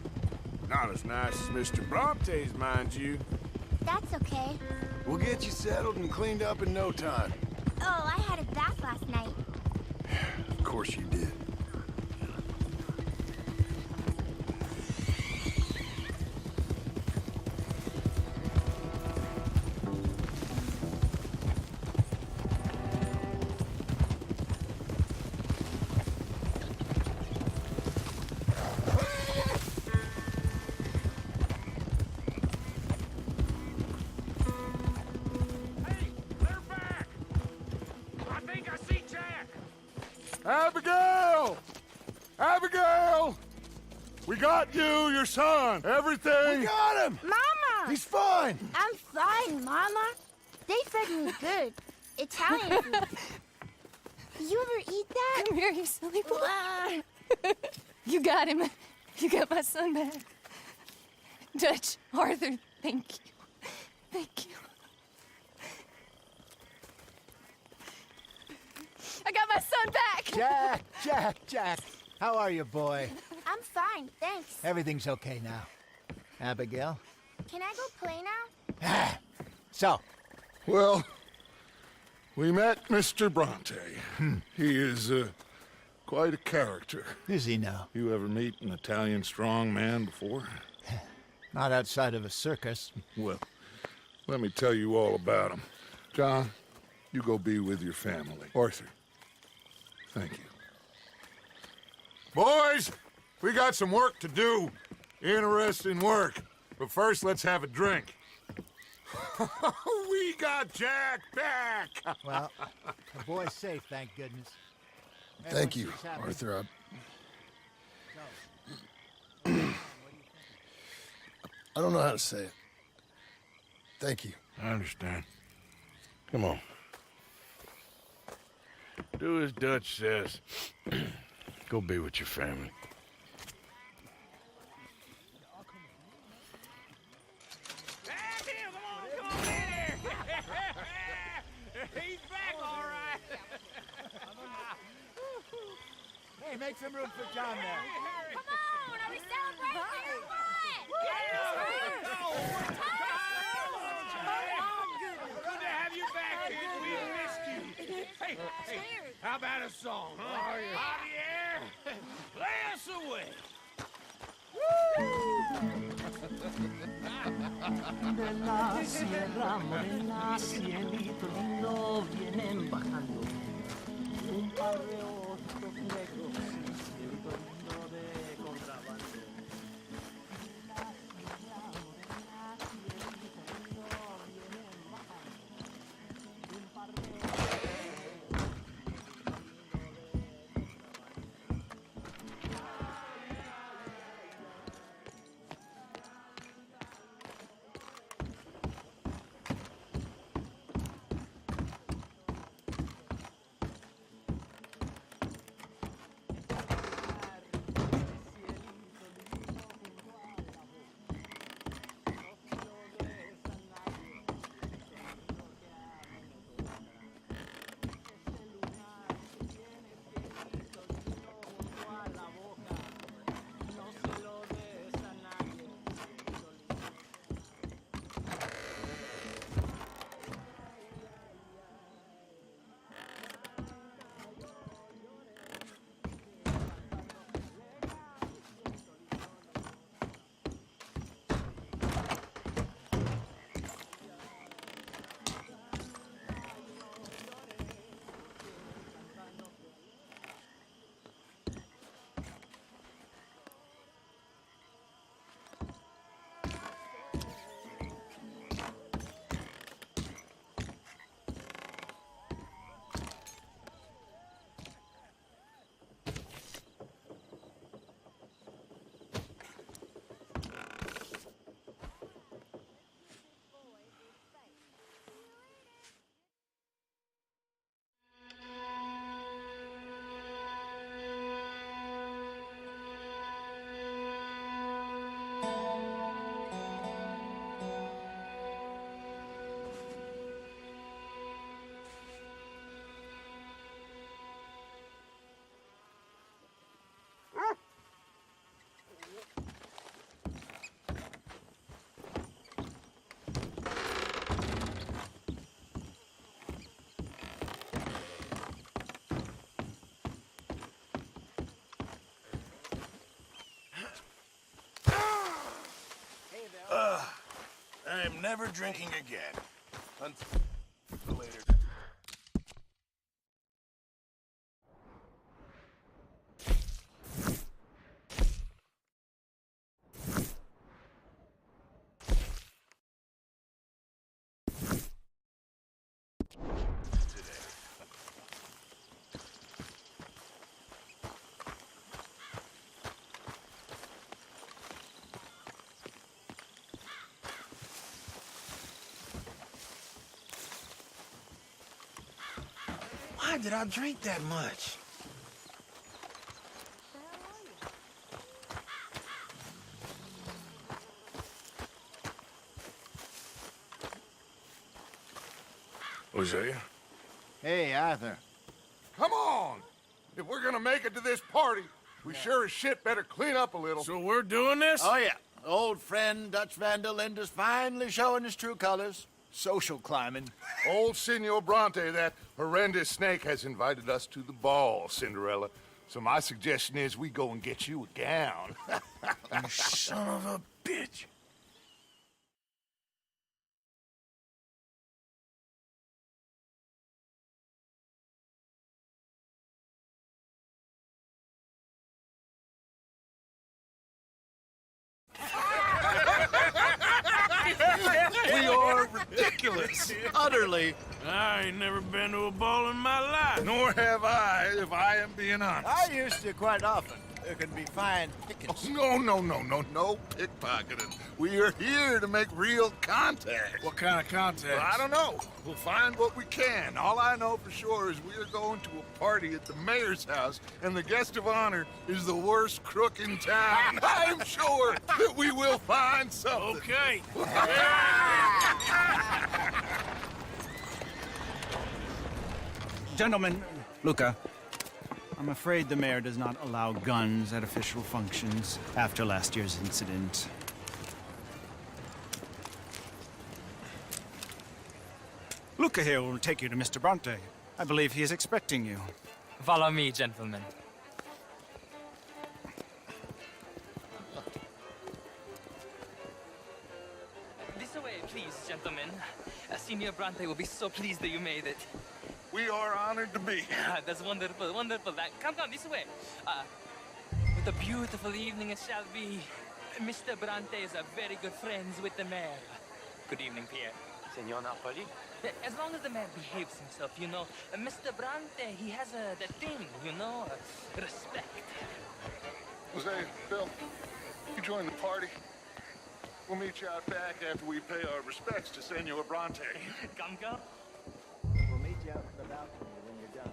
Not as nice as Mr. Bronte's, mind you. That's okay. We'll get you settled and cleaned up in no time. Oh, I had a bath last night. Of course you did. Abigail! Abigail! We got you, your son, everything. We got him! Mama! He's fine! I'm fine, Mama. They fed me good. Italian food. You ever eat that? Come here, you silly boy. You got him. You got my son back. Dutch, Arthur, thank you. Thank you. I got my son back! Jack. How are you, boy? I'm fine, thanks. Everything's okay now. Abigail? Can I go play now? So? Well, we met Mr. Bronte. He is quite a character. Is he now? You ever meet an Italian strong man before? Not outside of a circus. Well, let me tell you all about him. John, you go be with your family. Arthur, Thank you. Boys, we got some work to do. Interesting work. But first, let's have a drink. We got Jack back! Well, the boy's safe, thank goodness. Thank you, Everyone seems happy. Arthur. I don't know how to say it. Thank you. I understand. Come on. Do as Dutch says. Go be with your family. He's back, all right. Hey, make some room for John there. Come on, are we celebrating or Good to have you back, kid. We missed you. Hey, how about a song? Javier, play us away. De la sierra morena, cielito lindo, vienen bajando un par de otros negros, cielito lindo de contrabando. I'm never drinking again. Until later. Why did I drink that much? Hosea? Hey, Arthur. Come on! If we're gonna make it to this party, we sure as shit better clean up a little. So we're doing this? Oh, yeah. Old friend Dutch Van der Linde's finally showing his true colors. Social climbing. Old Senor Bronte, that horrendous snake, has invited us to the ball, Cinderella. So my suggestion is we go and get you a gown. You son of a bitch. Yes, utterly. I ain't never been to a ball in my life. Nor have I, if I am being honest. I used to quite often. There can be fine pickings. No pickpocketing. We are here to make real contact. What kind of contact? Well, I don't know. We'll find what we can. All I know for sure is we are going to a party at the mayor's house, and the guest of honor is the worst crook in town. I'm sure that we will find something. Okay. Gentlemen, Luca, I'm afraid the mayor does not allow guns at official functions after last year's incident. Luca here will take you to Mr. Bronte. I believe he is expecting you. Follow me, gentlemen. This way, please, gentlemen. Senior Bronte will be so pleased that you made it. We are honored to be. That's wonderful, wonderful. Come this way. What a beautiful evening it shall be. Mr. Bronte is a very good friends with the mayor. Good evening, Pierre. Senor Napoli? As long as the man behaves himself, you know. Mr. Bronte, he has that thing, you know, respect. Jose, Bill, you join the party. We'll meet you out back after we pay our respects to Senor Bronte. Come. We'll meet you out in the balcony when you're done.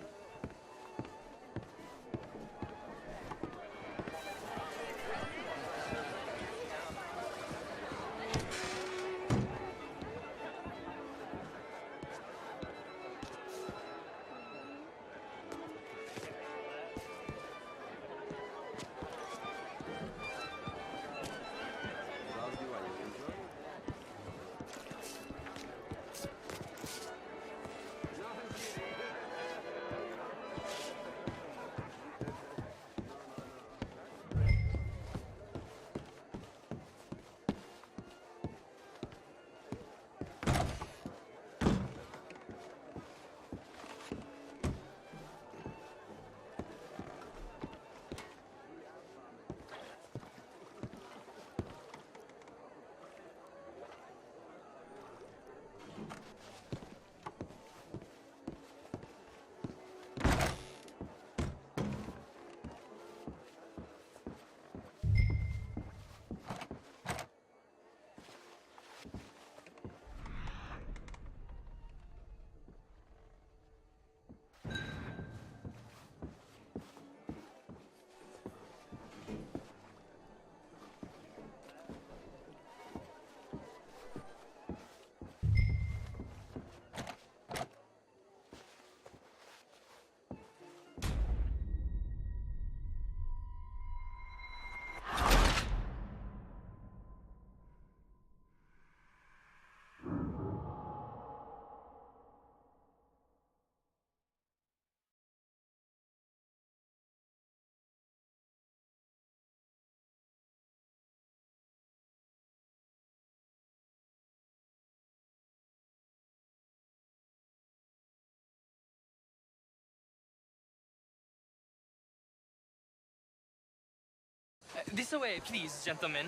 This way, please, gentlemen.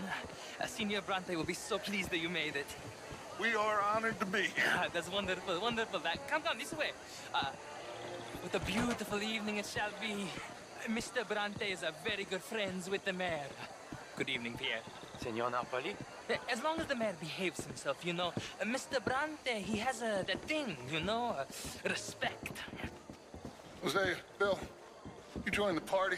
Senior Bronte will be so pleased that you made it. We are honored to be. That's wonderful, wonderful. Come this way. What a beautiful evening it shall be. Mr. Bronte is a very good friends with the mayor. Good evening, Pierre. Senor Napoli? As long as the mayor behaves himself, you know. Mr. Bronte, he has that thing, you know, respect. Jose, Bill, you join the party.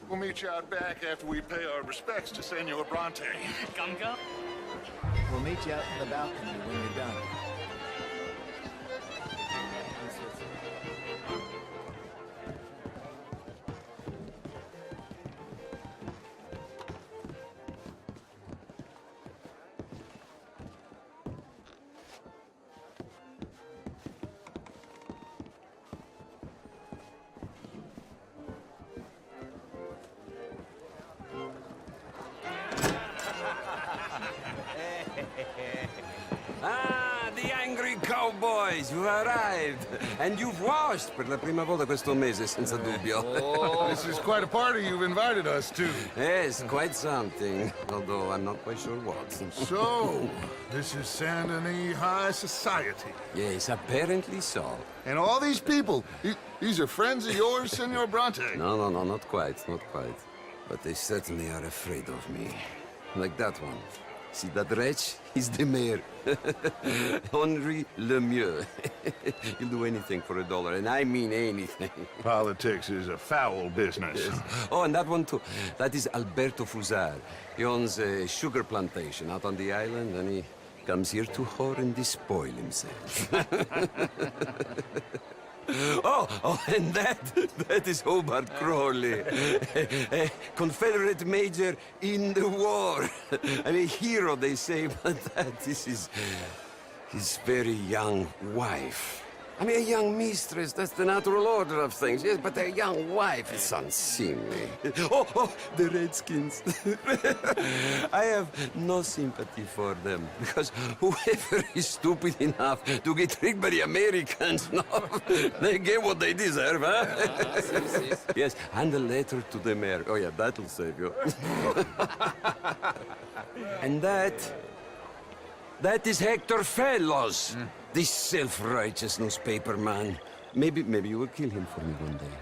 We'll meet you out back after we pay our respects to Senor Bronte. Come. We'll meet you out in the balcony when you're done. boys, you arrived. And you've washed per la prima volta questo mese, senza dubbio. This is quite a party you've invited us to. Yes, quite something. Although I'm not quite sure what. So, this is Saint Denis High Society. Yes, apparently so. And all these people, these are friends of yours, Senor Bronte? No, not quite, not quite. But they certainly are afraid of me. Like that one. See that wretch? He's the mayor. Henri Lemieux. He'll do anything for $1, and I mean anything. Politics is a foul business. Yes. Oh, and that one too. That is Alberto Fusar. He owns a sugar plantation out on the island, and he comes here to whore and despoil himself. Oh, and that is Hobart Crawley, a Confederate major in the war, and a hero, they say, but this is his very young wife. I mean, a young mistress, that's the natural order of things, yes, but a young wife is unseemly. Oh, the Redskins. I have no sympathy for them, because whoever is stupid enough to get tricked by the Americans, no, they get what they deserve, huh? Yes, and a letter to the mayor. Oh, yeah, that'll save you. And that is Hector Fellows. This self-righteous newspaper man. Maybe you will kill him for me one day.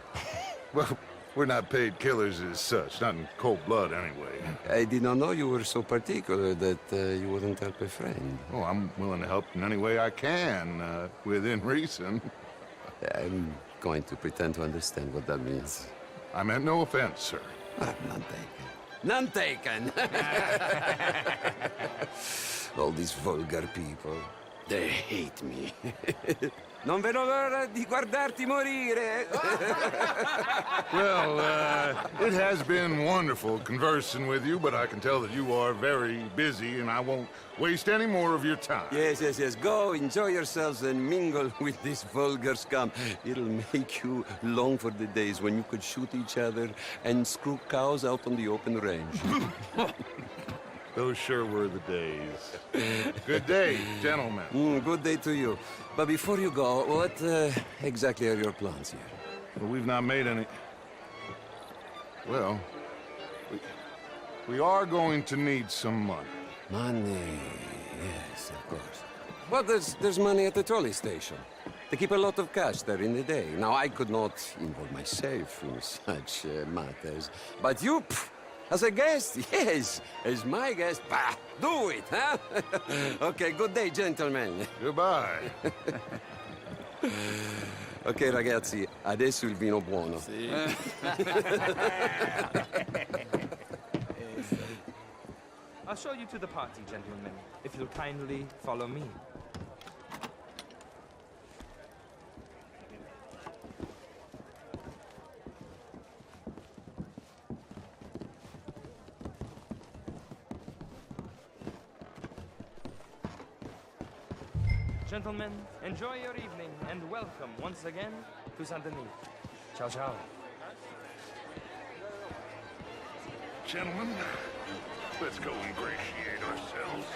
Well, we're not paid killers as such, not in cold blood anyway. I did not know you were so particular that you wouldn't help a friend. Oh, I'm willing to help in any way I can, within reason. I'm going to pretend to understand what that means. I meant no offense, sir. None taken. None taken! All these vulgar people. They hate me. Non vedo l'ora di guardarti morire. Well, it has been wonderful conversing with you, but I can tell that you are very busy, and I won't waste any more of your time. Yes. Go, enjoy yourselves, and mingle with this vulgar scum. It'll make you long for the days when you could shoot each other and screw cows out on the open range. Those sure were the days. Good day, gentlemen. Good day to you. But before you go, what exactly are your plans here? Well, we've not made any... Well, we are going to need some money. Money, yes, of course. Well, there's money at the trolley station. They keep a lot of cash there in the day. Now, I could not involve myself in such matters. But you... As a guest, yes. As my guest, bah, do it, huh? Okay, good day, gentlemen. Goodbye. Ok, ragazzi, adesso il vino buono. Sì. I'll show you to the party, gentlemen, if you'll kindly follow me. Gentlemen, enjoy your evening, and welcome once again to Saint Denis. Ciao, ciao. Gentlemen, let's go ingratiate ourselves.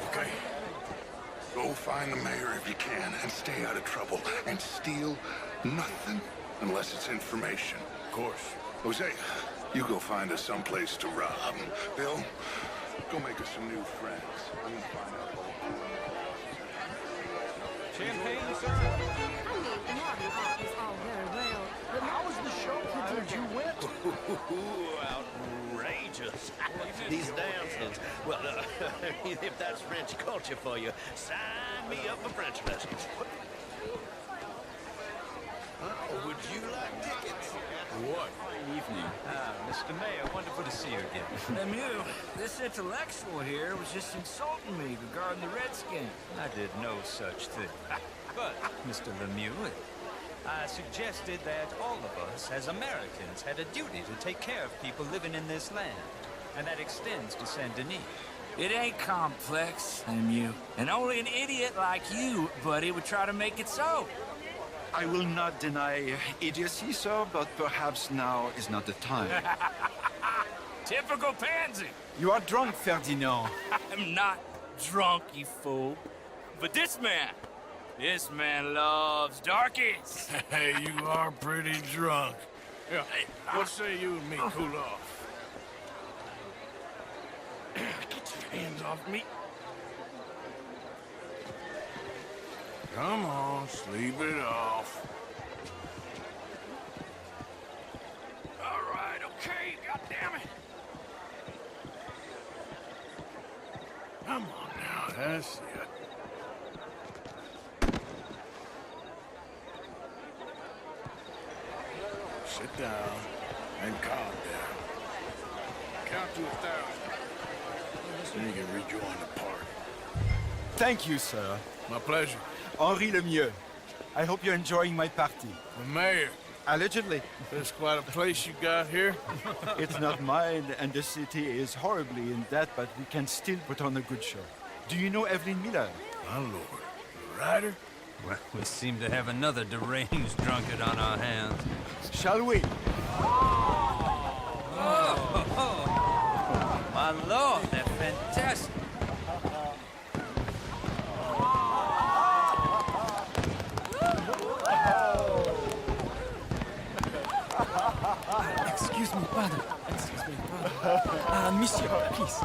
Okay. Go find the mayor if you can, and stay out of trouble. And steal nothing unless it's information. Of course. Jose, you go find us someplace to rob. Bill, go make us some new friends. I'm gonna find out. Champagne, sir? I mean, modern art is all very well, but how was the show I heard you went? Outrageous. These dances. Well, if that's French culture for you, sign me up for French lessons. Oh, would you like tickets? What? Evening. Mr. Mayor, wonderful to see you again. Lemieux, this intellectual here was just insulting me regarding the Redskins. I did no such thing. But, Mr. Lemieux, I suggested that all of us, as Americans, had a duty to take care of people living in this land. And that extends to Saint Denis. It ain't complex, Lemieux. And only an idiot like you, buddy, would try to make it so. I will not deny idiocy, sir, but perhaps now is not the time. Typical pansy. You are drunk, Ferdinand. I'm not drunk, you fool. But this man loves darkies. Hey, you are pretty drunk. Yeah, what say you and me cool off? Get your hands off me. Come on, sleep it off. All right, okay, goddammit. Come on now, that's it. Sit down and calm down. Count to 1,000. Then you can rejoin the party. Thank you, sir. My pleasure. Henri Lemieux. I hope you're enjoying my party. The mayor. Allegedly. That's quite a place you got here. It's not mine, and the city is horribly in debt, but we can still put on a good show. Do you know Evelyn Miller? My lord. The writer? Well, we seem to have another deranged drunkard on our hands. Shall we? My lord, they're fantastic. Excuse me, pardon. Excuse me, pardon. Monsieur, please.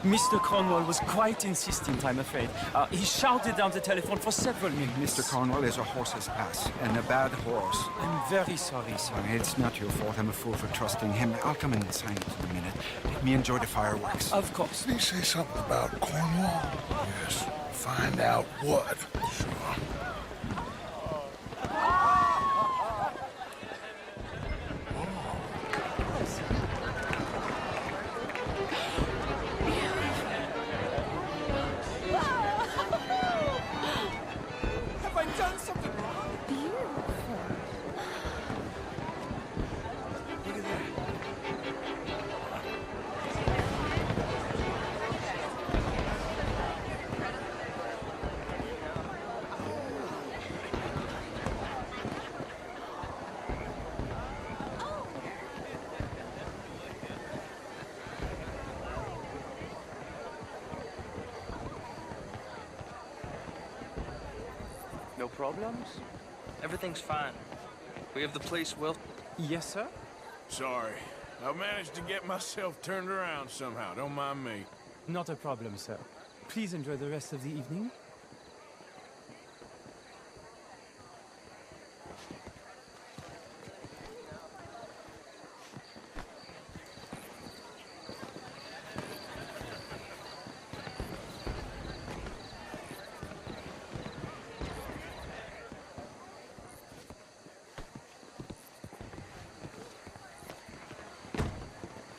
Mr. Cornwall was quite insistent, I'm afraid. He shouted down the telephone for several minutes. Mr. Cornwall is a horse's ass, and a bad horse. I'm very sorry, sir. It's not your fault. I'm a fool for trusting him. I'll come in and sign it in a minute. Let me enjoy the fireworks. Of course. Did he say something about Cornwall? Yes. Find out what. Sure. Have I done something wrong? Look at that. No problems? Everything's fine. We have the place well... Yes, sir? Sorry. I managed to get myself turned around somehow. Don't mind me. Not a problem, sir. Please enjoy the rest of the evening.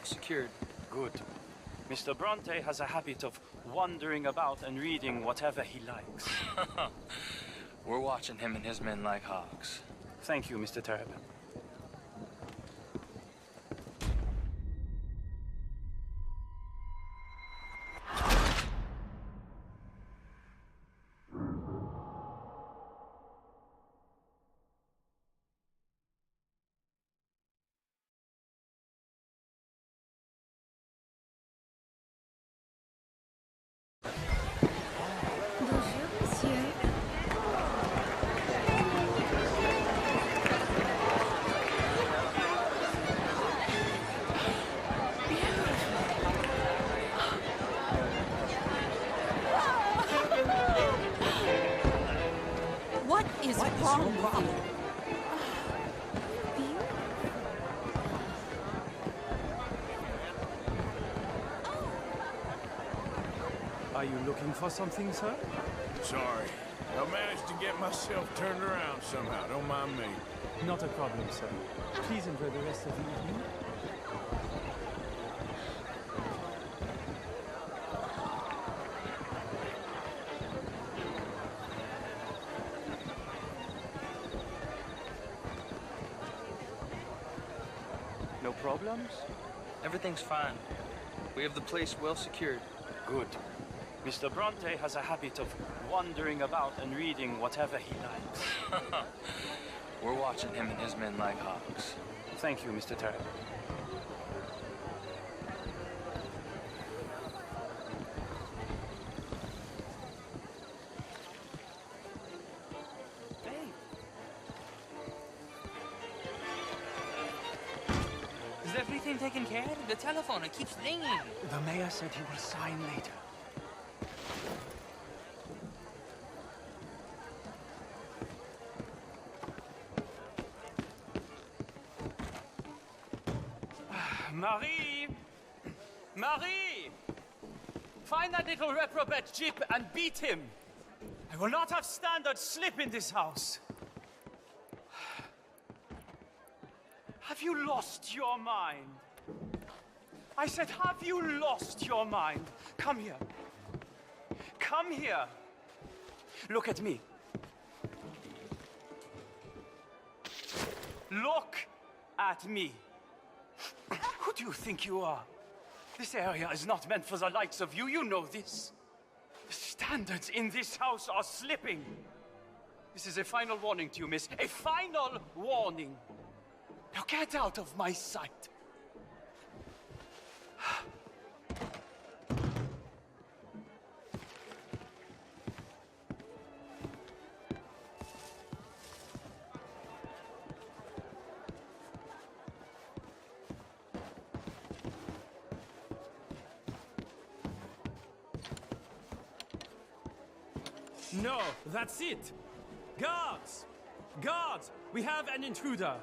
Secured. Good. Mr. Bronte has a habit of wandering about and reading whatever he likes. We're watching him and his men like hawks. Thank you, Mr. Terrapin. What is wrong with you? Are you looking for something, sir? Sorry. I managed to get myself turned around somehow. Don't mind me. Not a problem, sir. Please enjoy the rest of the evening. No problems? Everything's fine. We have the place well secured. Good. Mr. Bronte has a habit of wandering about and reading whatever he likes. We're watching him and his men like hawks. Thank you, Mr. Terry. Is everything taken care of? The telephone, it keeps ringing. The mayor said he will sign later. Marie! Marie! Find that little reprobate Jip and beat him. I will not have standard slip in this house. Have you lost your mind? I said, have you lost your mind? Come here. Come here. Look at me. Look at me. Who do you think you are? This area is not meant for the likes of you. You know this. The standards in this house are slipping. This is a final warning to you, miss. A final warning. Now get out of my sight. No, that's it. Guards! Guards! We have an intruder.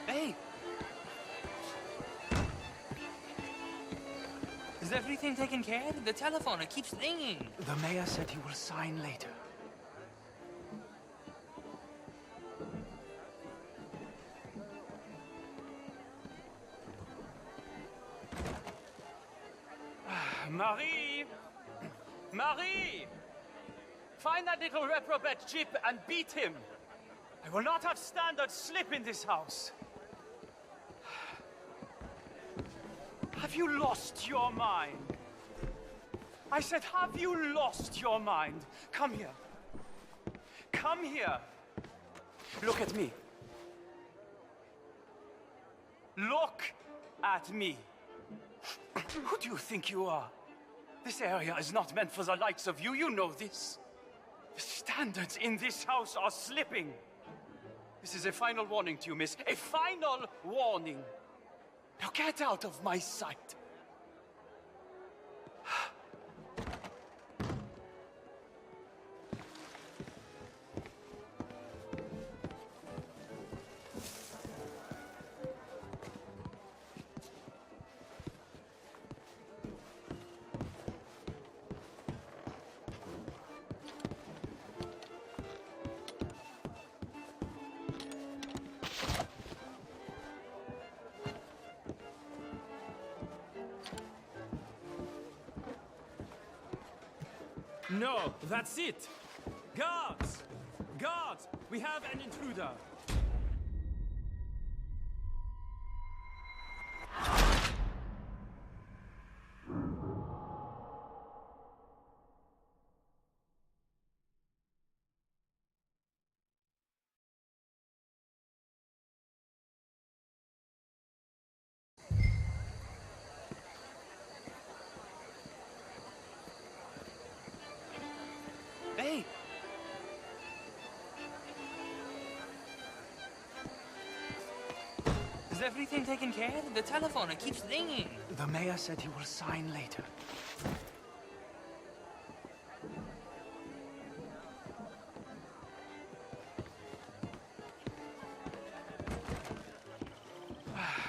Hey! Is everything taken care of? The telephone, it keeps ringing. The mayor said he will sign later. Marie! Marie! Find that little reprobate Jip and beat him. I will not have standard slip in this house. Have you lost your mind? I said, have you lost your mind? Come here. Come here. Look at me. Look at me. Who do you think you are? This area is not meant for the likes of you. You know this. The standards in this house are slipping. This is a final warning to you, miss. A final warning. Now get out of my sight. No, that's it. Guards! Guards! We have an intruder. Hey! Is everything taken care of? The telephone, it keeps ringing. The mayor said he will sign later.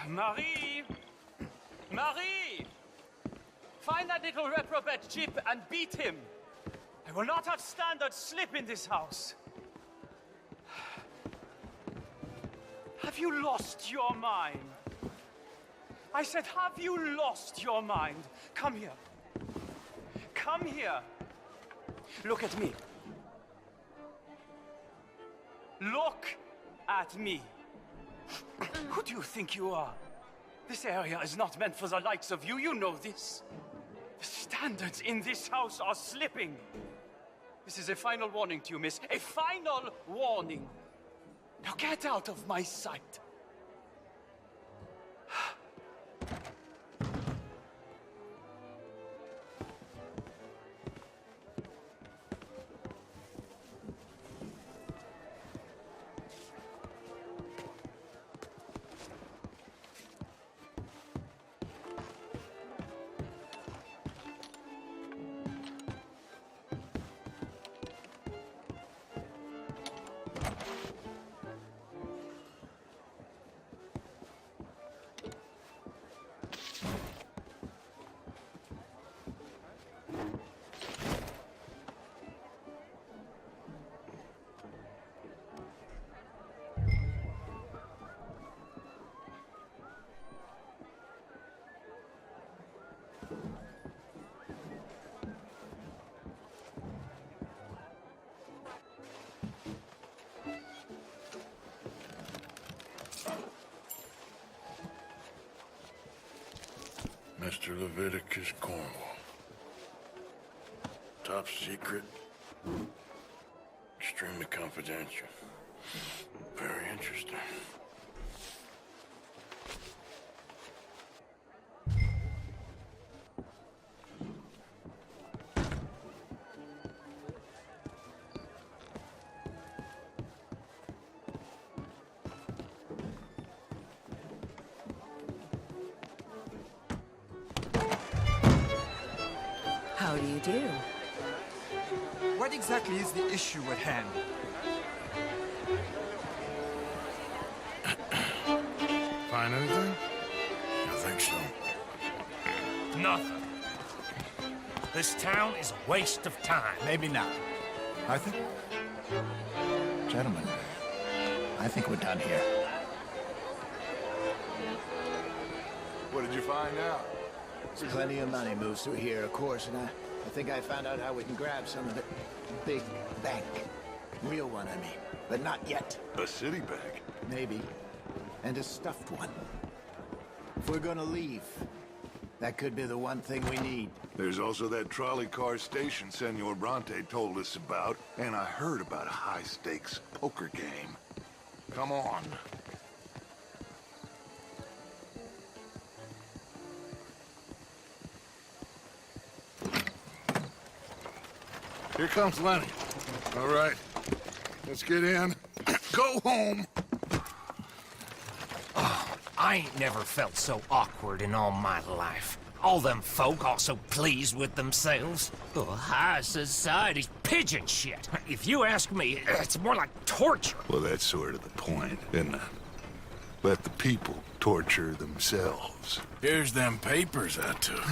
Marie! Marie! Find that little reprobate Jip and beat him. I will not have standard slip in this house. Have you lost your mind? I said, have you lost your mind? Come here. Come here. Look at me. Look at me. Who do you think you are? This area is not meant for the likes of you. You know this. The standards in this house are slipping. This is a final warning to you, miss. A final warning. Now get out of my sight. Mr. Leviticus Cornwall. Top secret. Extremely confidential. Very interesting. How do you do? What exactly is the issue at hand? Find anything? I think so. Nothing. This town is a waste of time. Maybe not. I think... Gentlemen, I think we're done here. What did you find out? Plenty of money moves through here, of course, and I think I found out how we can grab some of it. Big bank. Real one, I mean. But not yet. A city bank? Maybe. And a stuffed one. If we're gonna leave, that could be the one thing we need. There's also that trolley car station Senor Bronte told us about, and I heard about a high-stakes poker game. Come on. Here comes Lenny. All right, let's get in. Go home. Oh, I ain't never felt so awkward in all my life. All them folk all so pleased with themselves. Oh, high society's pigeon shit. If you ask me, it's more like torture. Well, that's sort of the point, isn't it? Let the people torture themselves. Here's them papers I took.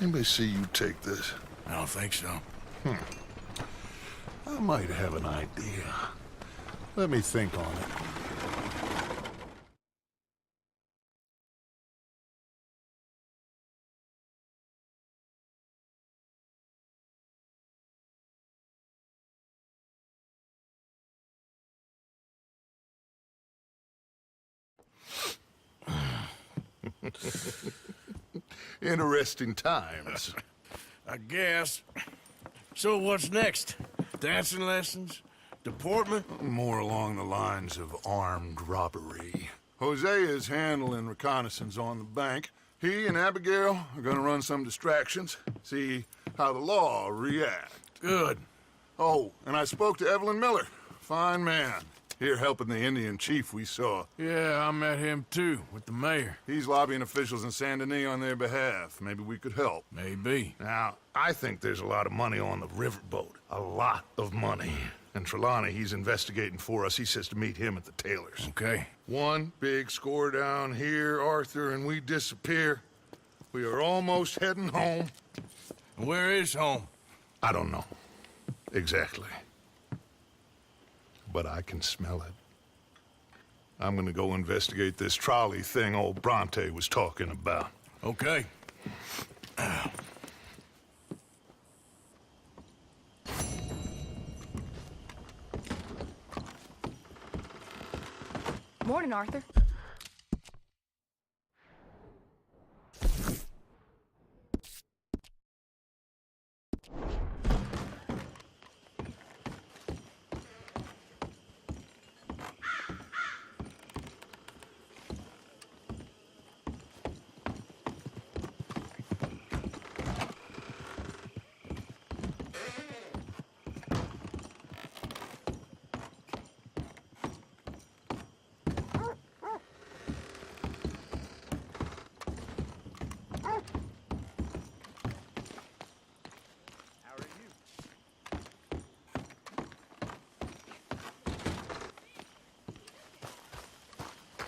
Anybody see you take this? I don't think so. I might have an idea. Let me think on it. Interesting times. I guess. So what's next? Dancing lessons? Deportment? More along the lines of armed robbery. Hosea is handling reconnaissance on the bank. He and Abigail are gonna run some distractions, see how the law react. Good. Oh, and I spoke to Evelyn Miller. Fine man. Here helping the Indian chief we saw. Yeah, I met him too, with the mayor. He's lobbying officials in Saint Denis on their behalf. Maybe we could help. Maybe. Now, I think there's a lot of money on the riverboat. A lot of money. And Trelawney, he's investigating for us. He says to meet him at the Taylor's. Okay. One big score down here, Arthur, and we disappear. We are almost heading home. Where is home? I don't know. Exactly. But I can smell it. I'm gonna go investigate this trolley thing old Bronte was talking about. Okay. Morning, Arthur.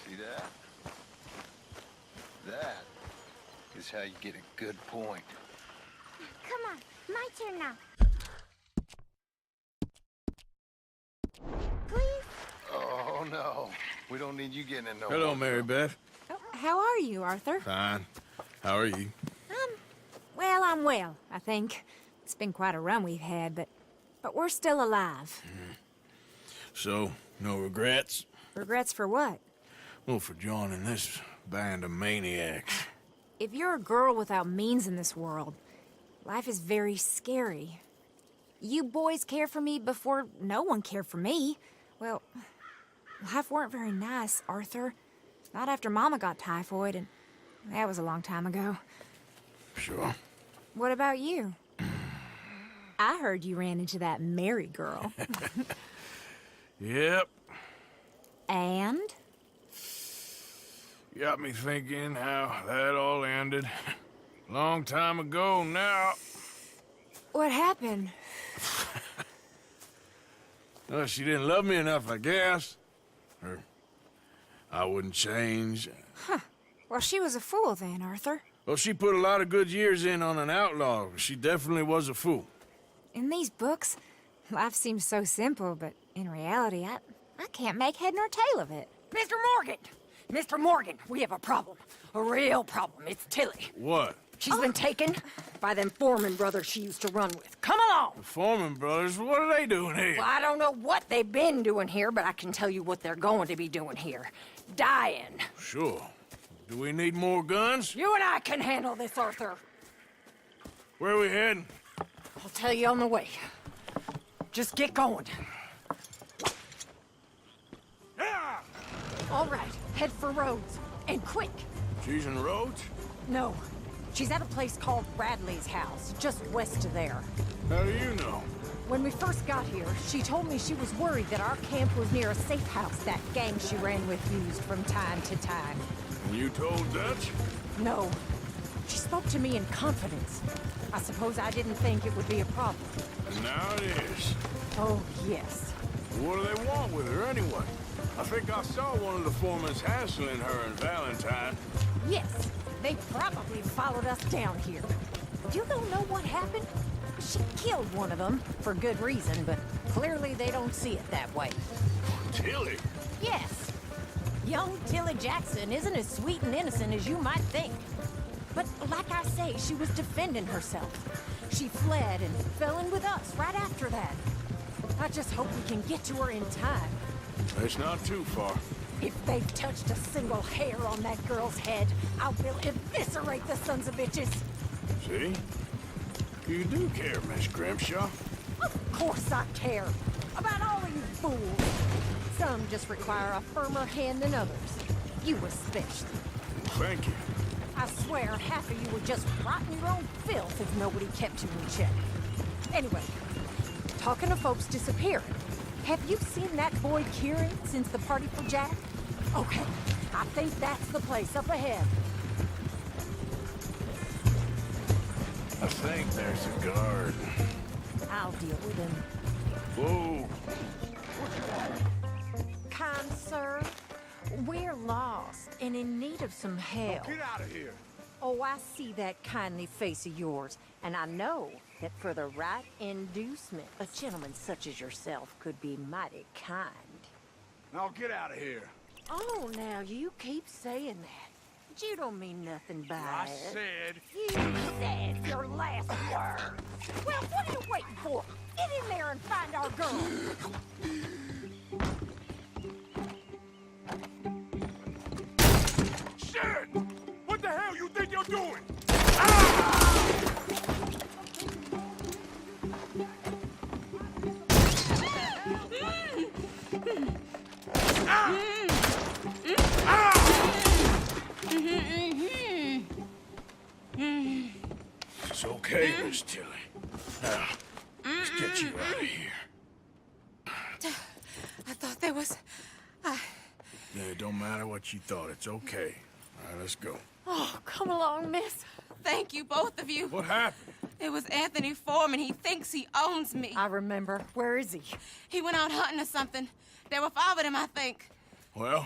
See that? That is how you get a good point. Come on, my turn now. Please? Oh, no. We don't need you getting in no Hello, more Mary Beth. Oh, how are you, Arthur? Fine. How are you? Well, I'm well, I think. It's been quite a run we've had, but we're still alive. So, no regrets? Regrets for what? Well, for joining this band of maniacs. If you're a girl without means in this world, life is very scary. You boys cared for me before no one cared for me. Well, life weren't very nice, Arthur. Not after Mama got typhoid, and that was a long time ago. Sure. What about you? I heard you ran into that Mary girl. Yep. And? Got me thinking how that all ended. Long time ago now. What happened? Well, she didn't love me enough, I guess. Or I wouldn't change. Huh. Well, she was a fool then, Arthur. Well, she put a lot of good years in on an outlaw. She definitely was a fool. In these books, life seems so simple, but in reality, I can't make head nor tail of it. Mr. Morgan! Mr. Morgan, we have a problem. A real problem. It's Tilly. What? She's been taken by them Foreman brothers she used to run with. Come along! The Foreman brothers? What are they doing here? Well, I don't know what they've been doing here, but I can tell you what they're going to be doing here. Dying. Sure. Do we need more guns? You and I can handle this, Arthur. Where are we heading? I'll tell you on the way. Just get going. All right, head for Rhodes. And quick. She's in Rhodes? No. She's at a place called Bradley's house, just west of there. How do you know? When we first got here, she told me she was worried that our camp was near a safe house that gang she ran with used from time to time. And you told Dutch? No. She spoke to me in confidence. I suppose I didn't think it would be a problem. And now it is. Oh, yes. What do they want with her anyway? I think I saw one of the foremans hassling her and Valentine. Yes. They probably followed us down here. You don't know what happened? She killed one of them, for good reason, but clearly they don't see it that way. Tilly? Yes. Young Tilly Jackson isn't as sweet and innocent as you might think. But like I say, she was defending herself. She fled and fell in with us right after that. I just hope we can get to her in time. It's not too far. If they've touched a single hair on that girl's head, I will eviscerate the sons of bitches. See? You do care, Miss Grimshaw. Of course I care. About all of you fools. Some just require a firmer hand than others. You especially. Thank you. I swear half of you would just rot in your own filth if nobody kept you in check. Anyway, talking of folks disappearing, have you seen that boy Kieran since the party for Jack? Okay, I think that's the place up ahead. I think there's a guard. I'll deal with him. Whoa. Kind sir, we're lost and in need of some help. Get out of here. Oh, I see that kindly face of yours, and I know that for the right inducement, a gentleman such as yourself could be mighty kind. Now get out of here. Oh, now you keep saying that. But you don't mean nothing by I it. said... You said your last word. Well, what are you waiting for? Get in there and find our girl. Shit! What the hell you think you're doing? It's okay, Miss Tilly. Now, let's get you out of here. I thought there was... Yeah, it don't matter what you thought. It's okay. All right, let's go. Oh, come along, miss. Thank you, both of you. What happened? It was Anthony Foreman. He thinks he owns me. I remember. Where is he? He went out hunting or something. There were 5 of them, I think. Well,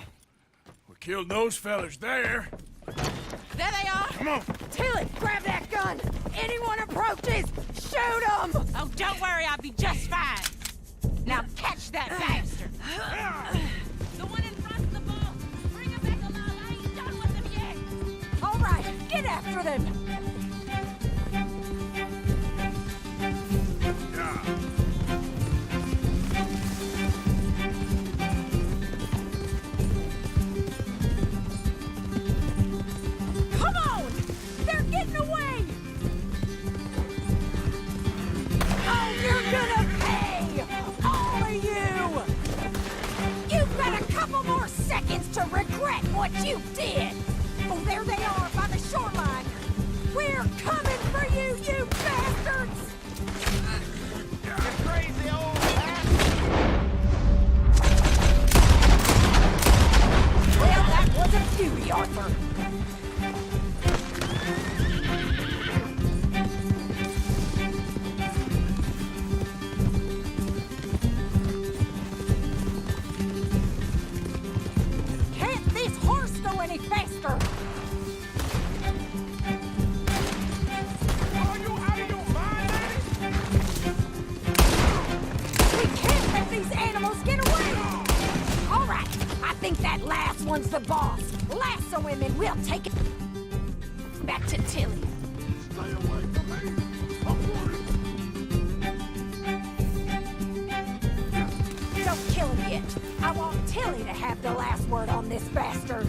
we killed those fellas there. There they are. Come on. Tilly, grab that gun. Anyone approaches, shoot them. Oh, don't worry. I'll be just fine. Now catch that bastard. The one in front of the ball. Bring him back alive. I ain't done with him yet. All right, get after them. Come on! They're getting away! Oh, you're gonna pay! All of you! You've got a couple more seconds to regret what you did! Oh, there they are by the shoreline! We're coming for you, you bastards! You crazy old bastard! Well, that was a beauty, Arthur. Can't this horse go any faster? Are you out of your mind, lady? We can't let these animals get away! All right, I think that last one's the boss. Lasso him and we'll take it back to Tilly. Stay away from me. I'm wanted. Don't kill him yet. I want Tilly to have the last word on this bastard.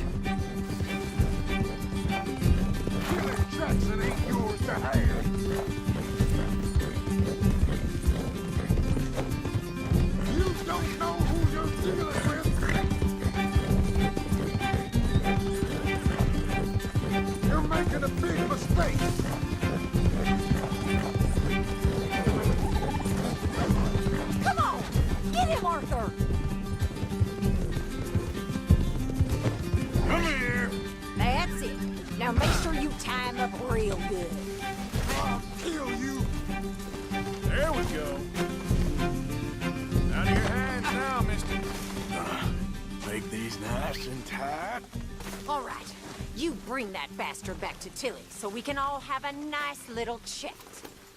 Jackson ain't yours to have. You don't know who you're dealing with. You're making a big mistake. Come on! Get him, Arthur! Come here. That's it. Now make sure you tie him up real good. I'll kill you. There we go. Out of your hands now, mister. Make these nice and tight. All right. You bring that bastard back to Tilly so we can all have a nice little chat.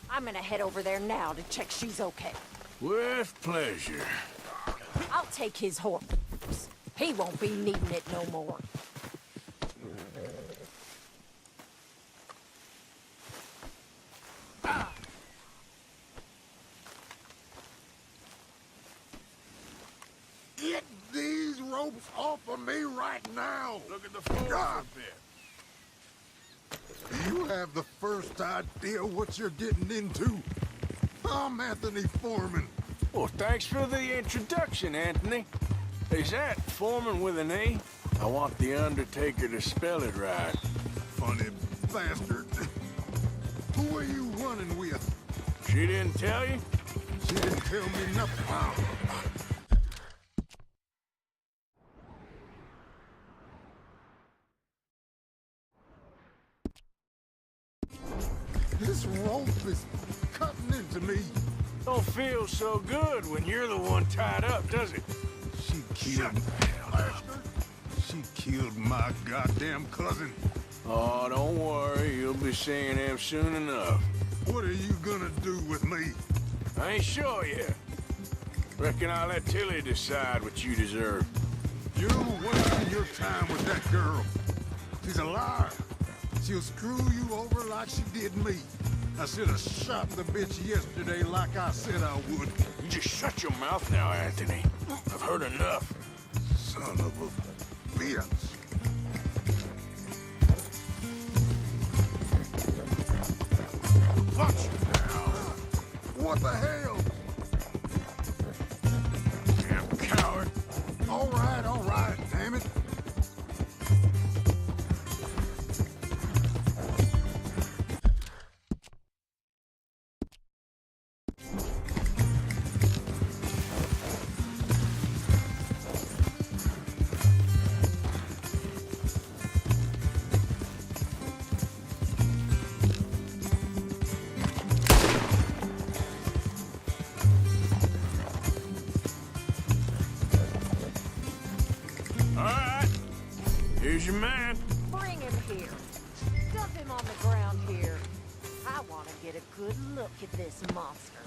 I'm gonna head over there now to check she's okay. With pleasure. I'll take his horse. He won't be needing it no more. Get these ropes off of me right now. Look at the floor God. a bit. You have the first idea what you're getting into. I'm Anthony Foreman. Well, thanks for the introduction, Anthony. Is that Foreman with an A? I want the Undertaker to spell it right. Funny bastard. Who are you running with? She didn't tell you? She didn't tell me nothing. This rope is cutting into me. Don't feel so good when you're the one tied up, does it? She killed bastard. She killed my goddamn cousin. Oh, don't worry. You'll be seeing him soon enough. What are you gonna do with me? I ain't sure yet. Reckon I'll let Tilly decide what you deserve. You wait your time with that girl. She's a liar. She'll screw you over like she did me. I should have shot the bitch yesterday like I said I would. You just shut your mouth now, Anthony. I've heard enough. Son of a bitch. Watch it now. What the hell? Damn coward. All right, damn it. Here's your man. Bring him here. Dump him on the ground here. I want to get a good look at this monster.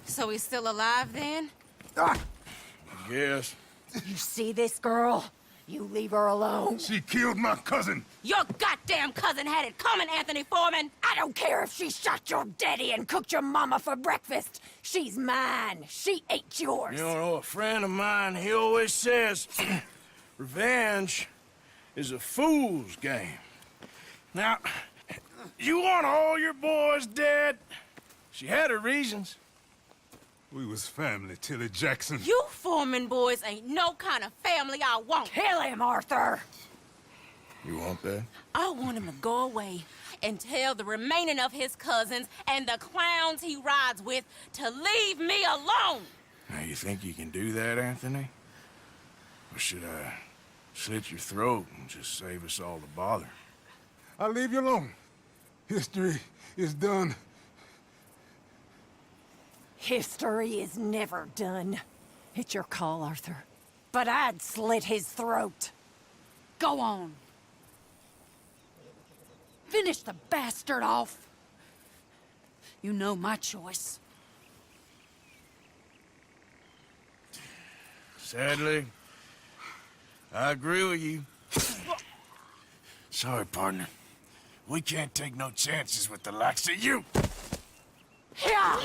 So he's still alive then? I guess. You see this girl? You leave her alone. She killed my cousin. Your goddamn cousin had it coming, Anthony Foreman! I don't care if she shot your daddy and cooked your mama for breakfast. She's mine. She ate yours. You know, a friend of mine, he always says, revenge is a fool's game. Now, you want all your boys dead? She had her reasons. We was family, Tilly Jackson. You Foreman boys ain't no kind of family I want. Kill him, Arthur! You want that? I want him to go away and tell the remaining of his cousins and the clowns he rides with to leave me alone! Now, you think you can do that, Anthony? Or should I slit your throat and just save us all the bother? I'll leave you alone. History is done. History is never done. It's your call, Arthur. But I'd slit his throat. Go on. Finish the bastard off. You know my choice. Sadly, I agree with you. Sorry, partner. We can't take no chances with the likes of you. Yeah!